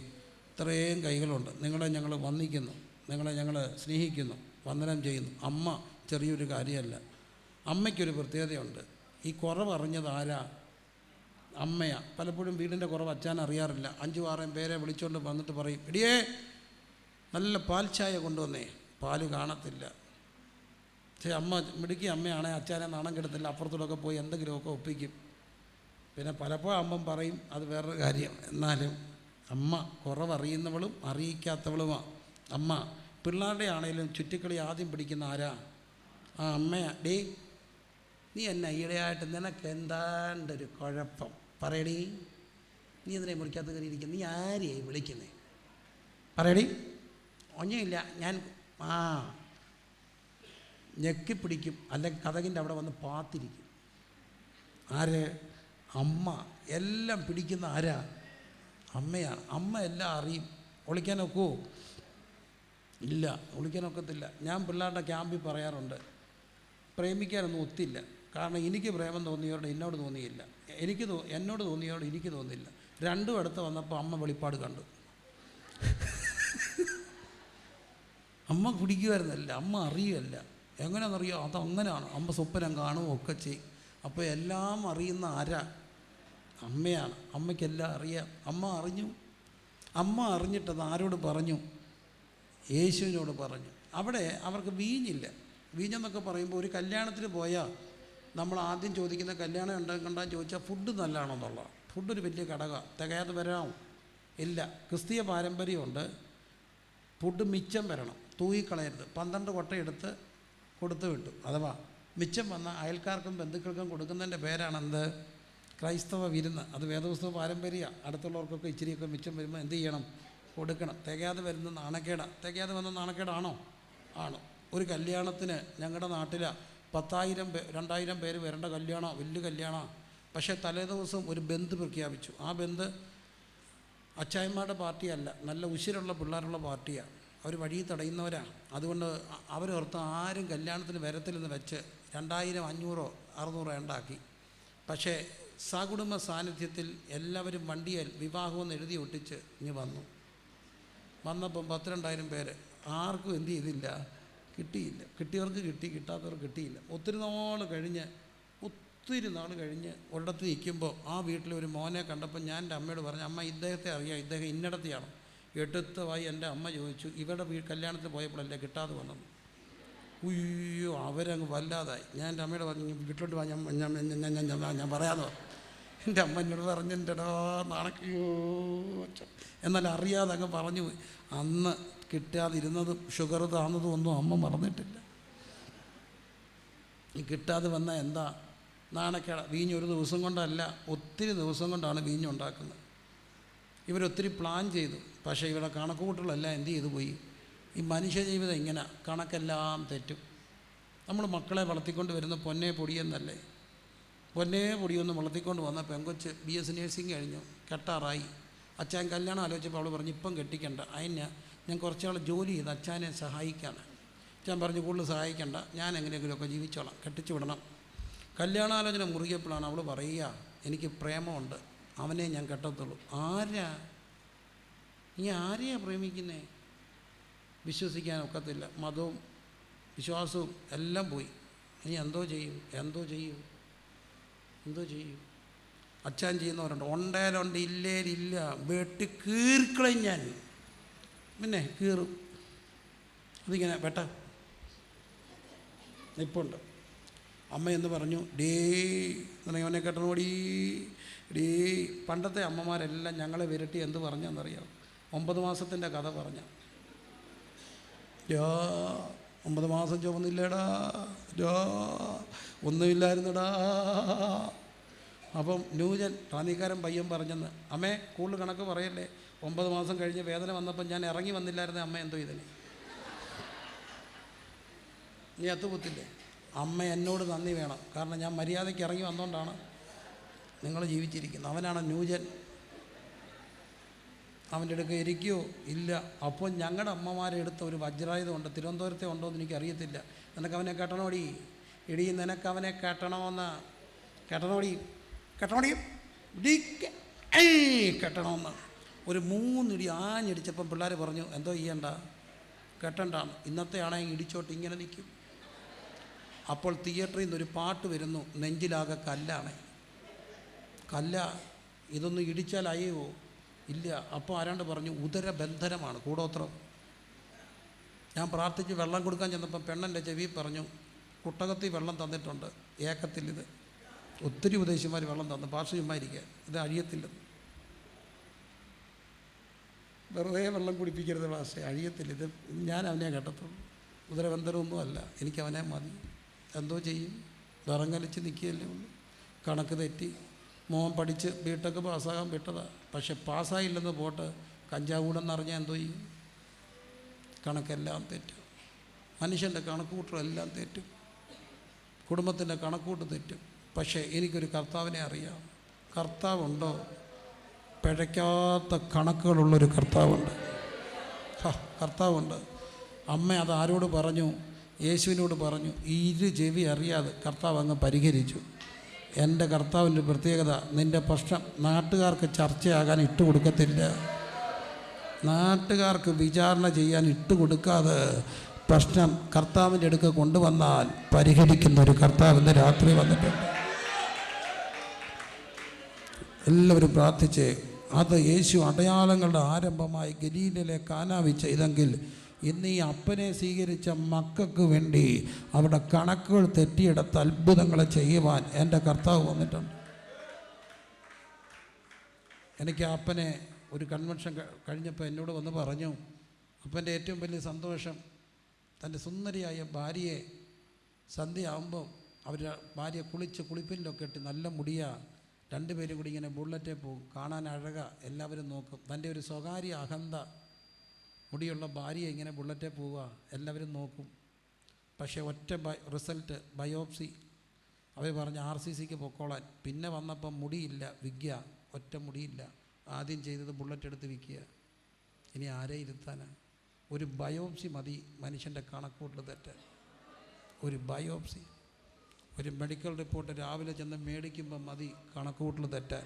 ഇത്രയും കൈകളുണ്ട്. നിങ്ങളെ ഞങ്ങൾ വന്ദിക്കുന്നു, നിങ്ങളെ ഞങ്ങൾ സ്നേഹിക്കുന്നു, വന്ദനം ചെയ്യുന്നു. അമ്മ ചെറിയൊരു കാര്യമല്ല. അമ്മയ്ക്കൊരു പ്രത്യേകതയുണ്ട്. ഈ കുറവ് അറിഞ്ഞത് ആരാ? അമ്മയാണ്. പലപ്പോഴും വീടിൻ്റെ കുറവ് അച്ഛൻ അറിയാറില്ല. 5-6 പേരെ വിളിച്ചുകൊണ്ട് വന്നിട്ട് പറയും, എടിയേ നല്ല പാൽ ചായ കൊണ്ടുവന്നേ. പാല് കാണത്തില്ല. പക്ഷേ അമ്മ മിടുക്കി അമ്മയാണെങ്കിൽ അച്ഛനെ നാണം കെടുത്തില്ല, അപ്പുറത്തോടൊക്കെ പോയി എന്തെങ്കിലുമൊക്കെ ഒപ്പിക്കും. പിന്നെ പലപ്പോഴും അമ്മ പറയും, അത് വേറൊരു കാര്യം. എന്നാലും അമ്മ കുറവറിയുന്നവളും അറിയിക്കാത്തവളുമാണ് അമ്മ. പിള്ളേരുടെ ആണെങ്കിലും ചുറ്റിക്കളി ആദ്യം പിടിക്കുന്ന ആരാ? ആ അമ്മയാ. ഡേ നീ എന്നെ ഈടെയായിട്ട് നിനക്ക് എന്താണ്ടൊരു കുഴപ്പം പറയടി. നീ എന്തിനാ മുറിക്കാത്ത കയറിയിരിക്കുക? നീ ആരെയായി വിളിക്കുന്നേ? പറയടി. ഒന്നുമില്ല, ഞാൻ ഞെക്കിപ്പിടിക്കും, അല്ലെങ്കിൽ കതകിൻ്റെ അവിടെ വന്ന് പാത്തിരിക്കും. ആര്? അമ്മ. എല്ലാം പിടിക്കുന്ന ആരാ? അമ്മയാണ്. അമ്മ എല്ലാം അറിയും. ഒളിക്കാനൊക്കുമോ? ഇല്ല, ഒളിക്കാനൊക്കത്തില്ല. ഞാൻ പിള്ളേരുടെ ക്യാമ്പിൽ പറയാറുണ്ട്, പ്രേമിക്കാനൊന്നും ഒത്തില്ല. കാരണം എനിക്ക് പ്രേമം തോന്നിയവരോട് എന്നോട് തോന്നിയില്ല, എന്നോട് തോന്നിയവരോട് എനിക്ക് തോന്നിയില്ല. രണ്ടും അടുത്ത് വന്നപ്പോൾ അമ്മ വെളിപ്പാട് കണ്ടു. അമ്മ പിടിക്കുമായിരുന്നല്ല, അമ്മ അറിയുമല്ല. എങ്ങനെയാണെന്നറിയോ? അതങ്ങനെയാണ്. അമ്മ സ്വപ്നം കാണും, ഒക്കെ ചെയ്യും. അപ്പോൾ എല്ലാം അറിയുന്ന ആരാ? അമ്മയാണ്. അമ്മയ്ക്കെല്ലാം അറിയാം. അമ്മ അറിഞ്ഞു. അമ്മ അറിഞ്ഞിട്ടത് ആരോട് പറഞ്ഞു? യേശുവിനോട് പറഞ്ഞു. അവിടെ അവർക്ക് വീഞ്ഞില്ല. വീഞ്ഞെന്നൊക്കെ പറയുമ്പോൾ ഒരു കല്യാണത്തിന് പോയാൽ നമ്മൾ ആദ്യം ചോദിക്കുന്ന കല്യാണം ഉണ്ടാക്കണ്ടെന്ന് ചോദിച്ചാൽ ഫുഡ് നല്ലതാണോ എന്നുള്ള. ഫുഡൊരു വലിയ ഘടകമാണ്. തികയാതെ വരാമോ? ഇല്ല. ക്രിസ്തീയ പാരമ്പര്യമുണ്ട്, ഫുഡ് മിച്ചം വരണം, തൂയിക്കളയരുത്. 12 കൊട്ടയെടുത്ത് കൊടുത്തു വിട്ടു. അഥവാ മിച്ചം വന്ന അയൽക്കാർക്കും ബന്ധുക്കൾക്കും കൊടുക്കുന്നതിൻ്റെ പേരാണെന്ത്? ക്രൈസ്തവ വിരുന്ന്. അത് വേദപുസ്തക പാരമ്പര്യമാണ്. അടുത്തുള്ളവർക്കൊക്കെ ഇച്ചിരിയൊക്കെ മിച്ചം വരുമ്പോൾ എന്ത് ചെയ്യണം? കൊടുക്കണം. തികയാതെ വരുന്ന നാണക്കേടാണ്. തികയാതെ വന്ന നാണക്കേടാണോ? ആണ്. ഒരു കല്യാണത്തിന് ഞങ്ങളുടെ നാട്ടിൽ 10,000 2000 പേര് വരേണ്ട കല്യാണം, വലിയ കല്യാണമാണ്. പക്ഷേ തലേദിവസം ഒരു ബന്ദ് പ്രഖ്യാപിച്ചു. ആ ബന്ദ് അച്ചായന്മാരുടെ പാർട്ടിയല്ല, നല്ല ഉശിരുള്ള പിള്ളേരുള്ള പാർട്ടിയാണ്. അവർ വഴി തടയുന്നവരാണ്. അതുകൊണ്ട് അവരോർത്ത് ആരും കല്യാണത്തിന് വരത്തില്ലെന്ന് വെച്ച് 2000, 500, 600 ഉണ്ടാക്കി. പക്ഷേ സകുടുംബ സാന്നിധ്യത്തിൽ എല്ലാവരും വണ്ടിയിൽ വിവാഹമെന്ന് എഴുതി ഒട്ടിച്ച് ഇനി വന്നപ്പം 10,000-2000 പേര്. ആർക്കും എന്ത് ചെയ്തില്ല? കിട്ടിയില്ല. കിട്ടിയവർക്ക് കിട്ടി, കിട്ടാത്തവർക്ക് കിട്ടിയില്ല. ഒത്തിരി നാൾ കഴിഞ്ഞ് ഒരിടത്ത് നിൽക്കുമ്പോൾ ആ വീട്ടിലൊരു മോനെ കണ്ടപ്പോൾ ഞാൻ എൻ്റെ അമ്മയോട് പറഞ്ഞു, അമ്മ ഇദ്ദേഹത്തെ അറിയാം, ഇദ്ദേഹം ഇന്നിടത്തെയാണ്. എടുത്തവായി എൻ്റെ അമ്മ ചോദിച്ചു, ഇവരുടെ കല്യാണത്തിന് പോയപ്പോഴല്ലേ കിട്ടാതെ വന്നത്? ഉയ്യോ, അവരങ്ങ് വല്ലാതായി. ഞാൻ എൻ്റെ അമ്മയോട് പറഞ്ഞു, വീട്ടിലോട്ട് വാ, ഞാൻ പറയാമെന്ന് പറഞ്ഞു. എൻ്റെ അമ്മ എന്നോട് പറഞ്ഞിട്ടുണ്ടോ നാണക്കയോ. എന്നാൽ അറിയാതെ അങ്ങ് പറഞ്ഞു പോയി. അന്ന് കിട്ടാതിരുന്നതും ഷുഗർ താന്നതും ഒന്നും അമ്മ മറന്നിട്ടില്ല. ഈ കിട്ടാതെ വന്നാൽ എന്താ? നാണക്കേട. വീഞ്ഞ് ഒരു ദിവസം കൊണ്ടല്ല, ഒത്തിരി ദിവസം കൊണ്ടാണ് വീഞ്ഞുണ്ടാക്കുന്നത്. ഇവരൊത്തിരി പ്ലാൻ ചെയ്തു. പക്ഷേ ഇവരുടെ കണക്കുകൂട്ടലെല്ലാം എന്ത് ചെയ്തു പോയി? ഈ മനുഷ്യജീവിതം ഇങ്ങനെ കണക്കെല്ലാം തെറ്റും. നമ്മൾ മക്കളെ വളർത്തിക്കൊണ്ട് വരുന്ന പൊന്നേ പൊടിയെന്നല്ലേ. പൊന്നേ പൊടിയൊന്ന് വളർത്തിക്കൊണ്ട് വന്ന പെങ്കൊച്ച് BS നേഴ്സിംഗ് കഴിഞ്ഞു, കെട്ടാറായി. അച്ഛൻ കല്യാണം ആലോചിച്ചപ്പോൾ അവൾ പറഞ്ഞു, ഇപ്പം കെട്ടിക്കണ്ട, അതിന് ഞാൻ കുറച്ചാൾ ജോലി ചെയ്ത് അച്ഛനെ സഹായിക്കാണ്. അച്ഛൻ പറഞ്ഞു, കൂടുതൽ സഹായിക്കണ്ട, ഞാൻ എങ്ങനെയെങ്കിലുമൊക്കെ ജീവിച്ചോളാം, കെട്ടിച്ചു വിടണം. കല്യാണാലോചന മുറുകിയപ്പോഴാണ് അവൾ പറയുക, എനിക്ക് പ്രേമമുണ്ട്, അവനെ ഞാൻ കെട്ടത്തുള്ളൂ. ആരാ? നീ ആരെയാണ് പ്രേമിക്കുന്നേ? വിശ്വസിക്കാനൊക്കത്തില്ല. മതവും വിശ്വാസവും എല്ലാം പോയി. ഇനി എന്തോ ചെയ്യും? അച്ഛൻ ചെയ്യുന്നവരുണ്ട്. ഉണ്ടേലുണ്ട്, ഇല്ലേലില്ല, വെട്ടി കീറിക്കളയും ഞാൻ. പിന്നെ കീറും. അതിങ്ങനെ നിപ്പുണ്ട്. അമ്മ എന്ന് പറഞ്ഞു, എന്നുണ്ടെങ്കിൽ അവനെ കെട്ടണോടി. പണ്ടത്തെ അമ്മമാരെല്ലാം ഞങ്ങളെ വിരട്ടി എന്ത് പറഞ്ഞെന്നറിയാം? 9 മാസത്തിൻ്റെ കഥ പറഞ്ഞ. 9 മാസം ചുമന്നില്ലേടാ, ഒന്നുമില്ലായിരുന്നടാ. അപ്പം ന്യൂജൻ റാന്നിക്കാരൻ പയ്യൻ പറഞ്ഞെന്ന്, അമ്മേ കൂടുതൽ കണക്ക് പറയല്ലേ, 9 മാസം കഴിഞ്ഞ് വേദന വന്നപ്പം ഞാൻ ഇറങ്ങി വന്നില്ലായിരുന്നേ അമ്മ എന്തോ ഇതിന്. നീ അത്തുപുത്തില്ലേ? അമ്മ എന്നോട് നന്ദി വേണം. കാരണം ഞാൻ മര്യാദയ്ക്ക് ഇറങ്ങി വന്നുകൊണ്ടാണ് നിങ്ങൾ ജീവിച്ചിരിക്കുന്നത്. അവനാണ് ന്യൂജൻ. അവൻ്റെ അടുക്ക ഇരിക്കുകയോ ഇല്ല. അപ്പോൾ ഞങ്ങളുടെ അമ്മമാരെ എടുത്ത ഒരു വജ്രായുധമുണ്ട്. തിരുവനന്തപുരത്തെ ഉണ്ടോ എന്ന് എനിക്കറിയത്തില്ല. നിനക്കവനെ കെട്ടണോടി, ഇടി നിനക്കവനെ കെട്ടണമെന്ന്. കെട്ടണോടി കെട്ടണമെന്ന് ഒരു 3 ഇടി ആഞ്ഞടിച്ചപ്പം പിള്ളേർ പറഞ്ഞു എന്തോ ചെയ്യണ്ട, കെട്ടണ്ടാണ്. ഇന്നത്തെ ആണെങ്കിൽ ഇടിച്ചോട്ട് ഇങ്ങനെ നിൽക്കും. അപ്പോൾ തിയേറ്ററിൽ നിന്നൊരു പാട്ട് വരുന്നു, നെഞ്ചിലാകെ കല്ലാണ്. കല്ല, ഇതൊന്നും ഇടിച്ചാൽ അയ്യോ ഇല്ല. അപ്പോൾ ആരാണ്ട് പറഞ്ഞു ഉദരബന്ധനമാണ്, കൂടോത്രം. ഞാൻ പ്രാർത്ഥിച്ച് വെള്ളം കൊടുക്കാൻ ചെന്നപ്പോൾ പെണ്ണൻ്റെ ചെവി പറഞ്ഞു കുട്ടകത്തിൽ വെള്ളം തന്നിട്ടുണ്ട്, ഏക്കത്തിൽ ഇത്. ഒത്തിരി ഉപദേശിമാർ വെള്ളം തന്നു, പാർശ്വ ചുമ്മാരിക്കുക, ഇത് അഴിയത്തില്ലെന്ന്. വെറുതെ വെള്ളം കുടിപ്പിക്കരുത് ഭാഷ, അഴിയത്തില്ല. ഇത് ഞാൻ അവനെ കേട്ടത്തുള്ളൂ. ഉദരബന്ധനമൊന്നും അല്ല, എനിക്കവനെ മതി. എന്തോ ചെയ്യും, വിറങ്ങലിച്ച് നിൽക്കുകയല്ലേ ഉള്ളൂ. കണക്ക് തെറ്റി. മോൻ പഠിച്ച് ബിടെക് പാസ്സാകാൻ വിട്ടതാണ്. പക്ഷെ പാസ്സായില്ലെന്ന് പോട്ട് കഞ്ചാവൂടെന്നറിഞ്ഞാൽ എന്തോ ചെയ്യും? കണക്കെല്ലാം തെറ്റും. മനുഷ്യൻ്റെ കണക്കുകൂട്ടലെല്ലാം തെറ്റും. കുടുംബത്തിൻ്റെ കണക്കുകൂട്ട് തെറ്റും. പക്ഷേ എനിക്കൊരു കർത്താവിനെ അറിയാം. കർത്താവുണ്ടോ? പിഴയ്ക്കാത്ത കണക്കുകളുള്ളൊരു കർത്താവുണ്ട്. കർത്താവുണ്ട്. അമ്മ അത് ആരോട് പറഞ്ഞു? യേശുവിനോട് പറഞ്ഞു. 2 ചെവി അറിയാതെ കർത്താവ് അങ്ങ് പരിഹരിച്ചു. എൻ്റെ കർത്താവിൻ്റെ പ്രത്യേകത, നിൻ്റെ പ്രശ്നം നാട്ടുകാർക്ക് ചർച്ചയാകാൻ ഇട്ടുകൊടുക്കത്തില്ല. നാട്ടുകാർക്ക് വിചാരണ ചെയ്യാൻ ഇട്ടുകൊടുക്കാതെ പ്രശ്നം കർത്താവിൻ്റെ അടുക്ക കൊണ്ടുവന്നാൽ പരിഹരിക്കുന്ന ഒരു കർത്താവ് ഇന്ന് രാത്രി വന്നിട്ടുണ്ട്. എല്ലാവരും പ്രാർത്ഥിച്ച്, അത് യേശു അടയാളങ്ങളുടെ ആരംഭമായി ഗലീലയിലെ കാനാവിൽ ചെയ്തെങ്കിൽ ഇന്ന് ഈ അപ്പനെ സ്വീകരിച്ച മക്കൾക്ക് വേണ്ടി അവിടെ കണക്കുകൾ തെറ്റിയെടുത്ത് അത്ഭുതങ്ങൾ ചെയ്യുവാൻ എൻ്റെ കർത്താവ് വന്നിട്ടുണ്ട്. എനിക്ക് അപ്പനെ ഒരു കൺവെൻഷൻ കഴിഞ്ഞപ്പോൾ എന്നോട് വന്ന് പറഞ്ഞു, അപ്പൻ്റെ ഏറ്റവും വലിയ സന്തോഷം തൻ്റെ സുന്ദരിയായ ഭാര്യയെ സന്ധ്യയാകുമ്പോൾ ഭാര്യ കുളിപ്പിലൊക്കെ ഇട്ട് നല്ല മുടിയാണ്, 2 പേരും കൂടി ഇങ്ങനെ ബുള്ളറ്റിൽ പോകും, കാണാൻ അഴക, എല്ലാവരും നോക്കും. തൻ്റെ ഒരു സ്വകാര്യ അഹന്ത, മുടിയുള്ള ഭാര്യ ഇങ്ങനെ ബുള്ളറ്റിൽ പോവുക, എല്ലാവരും നോക്കും. പക്ഷേ ഒറ്റ റിസൾട്ട് ബയോപ്സി, അവർ പറഞ്ഞ് RCCക്ക് പൊക്കോളാൻ. പിന്നെ വന്നപ്പം മുടിയില്ല, വിഗ്യ, ഒറ്റ മുടിയില്ല. ആദ്യം ചെയ്തത് ബുള്ളറ്റ് എടുത്ത് വിൽക്കുക. ഇനി ആരെ ഇരുത്താനാണ്? ഒരു ബയോപ്സി മതി മനുഷ്യൻ്റെ കണക്കൂട്ടൽ തെറ്റാൻ. ഒരു ബയോപ്സി, ഒരു മെഡിക്കൽ റിപ്പോർട്ട് രാവിലെ ചെന്ന് മേടിക്കുമ്പം മതി കണക്കൂട്ടൽ തെറ്റാൻ.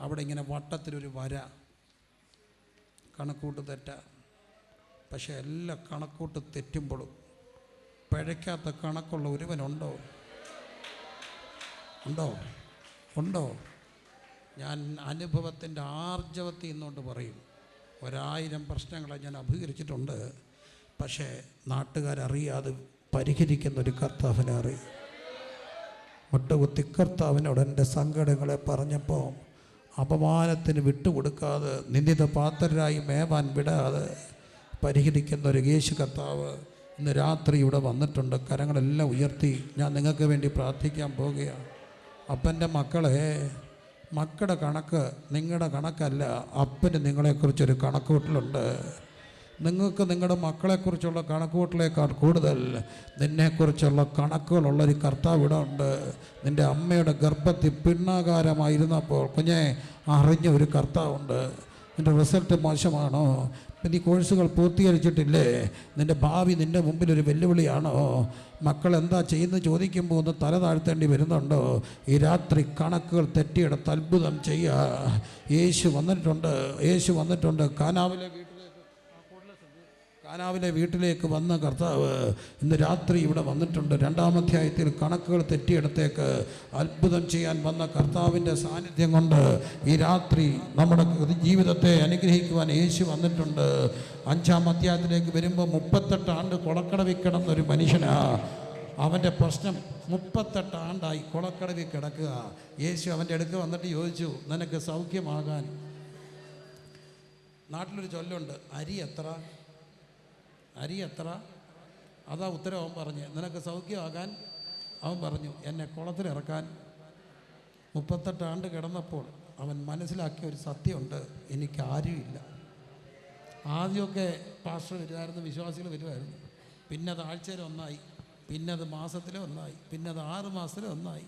അവിടെ ഇങ്ങനെ വട്ടത്തിലൊരു വര, കണക്കൂട്ട് തെറ്റാൻ. പക്ഷേ എല്ലാ കണക്കൂട്ട് തെറ്റുമ്പോഴും പിഴയ്ക്കാത്ത കണക്കുള്ള ഒരുവനുണ്ടോ? ഉണ്ടോ? ഞാൻ അനുഭവത്തിൻ്റെ ആർജവത്തിൽ നിന്നുകൊണ്ട് പറയും, 1000 പ്രശ്നങ്ങളെ ഞാൻ അഭികരിച്ചിട്ടുണ്ട്. പക്ഷേ നാട്ടുകാരറിയാതെ പരിഹരിക്കുന്നൊരു കർത്താവിനെ അറിയും. മുട്ടുകുത്തി കർത്താവിനോട് എൻ്റെ സങ്കടങ്ങളെ പറഞ്ഞപ്പോൾ അപമാനത്തിന് വിട്ടുകൊടുക്കാതെ, നിന്ദിത പാത്രരായി മേവാൻ വിടാതെ പരിഹരിക്കുന്ന ഒരു യേശു കർത്താവ് ഇന്ന് രാത്രി ഇവിടെ വന്നിട്ടുണ്ട്. കരങ്ങളെല്ലാം ഉയർത്തി ഞാൻ നിങ്ങൾക്ക് വേണ്ടി പ്രാർത്ഥിക്കാൻ പോവുകയാണ്. അപ്പൻ്റെ മക്കളുടെ കണക്ക് നിങ്ങളുടെ കണക്കല്ല. അപ്പന് നിങ്ങളെക്കുറിച്ചൊരു കണക്കുകൂട്ടലുണ്ട്. നിങ്ങൾക്ക് നിങ്ങളുടെ മക്കളെക്കുറിച്ചുള്ള കണക്കുകൂട്ടലേക്കാൾ കൂടുതൽ നിന്നെക്കുറിച്ചുള്ള കണക്കുകളുള്ളൊരു കർത്താവ് ഇവിടെ ഉണ്ട്. നിൻ്റെ അമ്മയുടെ ഗർഭത്തിൽ പിണ്ണാകാരമായിരുന്നപ്പോൾ കുഞ്ഞെ അറിഞ്ഞ ഒരു കർത്താവുണ്ട്. നിൻ്റെ റിസൾട്ട് മോശമാണോ? നീ കോഴ്സുകൾ പൂർത്തീകരിച്ചിട്ടില്ലേ? നിൻ്റെ ഭാവി നിൻ്റെ മുമ്പിൽ ഒരു വെല്ലുവിളിയാണോ? മക്കൾ എന്താ ചെയ്യുന്നത് ചോദിക്കുമ്പോൾ ഒന്ന് തല താഴ്ത്തേണ്ടി വരുന്നുണ്ടോ? ഈ രാത്രി കണക്കുകൾ തെറ്റിയെടുത്ത് അത്ഭുതം ചെയ്യുക. യേശു വന്നിട്ടുണ്ട്. കാനാവിലെ വീട്ടിലേക്ക് വന്ന കർത്താവ് ഇന്ന് രാത്രി ഇവിടെ വന്നിട്ടുണ്ട്. 2-ാം അധ്യായത്തിൽ കണക്കുകൾ തെറ്റിയെടുത്തേക്ക് അത്ഭുതം ചെയ്യാൻ വന്ന കർത്താവിൻ്റെ സാന്നിധ്യം കൊണ്ട് ഈ രാത്രി നമ്മുടെ ജീവിതത്തെ അനുഗ്രഹിക്കുവാൻ യേശു വന്നിട്ടുണ്ട്. 5-ാം അധ്യായത്തിലേക്ക് വരുമ്പോൾ 38 ആണ്ട് കൊളക്കടവിൽ കിടന്നൊരു മനുഷ്യനാ. അവൻ്റെ പ്രശ്നം 38 ആണ്ടായി കൊളക്കടവിൽ കിടക്കുക. യേശു അവൻ്റെ അടുക്ക് വന്നിട്ട് ചോദിച്ചു, നിനക്ക് സൗഖ്യമാകാൻ? നാട്ടിലൊരു ചൊല്ലുണ്ട്, അരി എത്ര? അതാ ഉത്തരം അവൻ പറഞ്ഞു. നിനക്ക് സൗഖ്യമാകാൻ? അവൻ പറഞ്ഞു, എന്നെ കുളത്തിലിറക്കാൻ. 38 ആണ്ട് കിടന്നപ്പോൾ അവൻ മനസ്സിലാക്കിയ ഒരു സത്യമുണ്ട്, എനിക്ക് ആരുമില്ല. ആദ്യമൊക്കെ പാസ്റ്റർ വരുമായിരുന്നു, വിശ്വാസികൾ വരുമായിരുന്നു. പിന്നെ അത് ആഴ്ചയിൽ 1 ആയി. പിന്നെ അത് മാസത്തിലെ ഒന്നായി, പിന്നെ അത് 6 മാസത്തിലെ ഒന്നായി,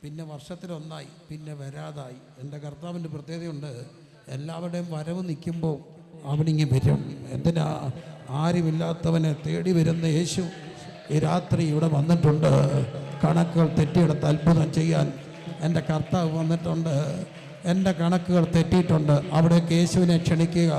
പിന്നെ വർഷത്തിലൊന്നായി, പിന്നെ വരാതായി. എൻ്റെ കർത്താവിൻ്റെ പ്രത്യേകതയുണ്ട്, എല്ലാവരുടെയും വരവ് നിൽക്കുമ്പോൾ അവനിങ്ങ് വരും. എന്തിനാ? ആരുമില്ലാത്തവനെ തേടി വരുന്ന യേശു ഈ രാത്രി ഇവിടെ വന്നിട്ടുണ്ട്. കണക്കുകൾ തെറ്റിയെടുത്ത് അത്ഭുതം ചെയ്യാൻ എൻ്റെ കർത്താവ് വന്നിട്ടുണ്ട്. എൻ്റെ കണക്കുകൾ തെറ്റിയിട്ടുണ്ട്, അവിടേക്ക് യേശുവിനെ ക്ഷണിക്കുക.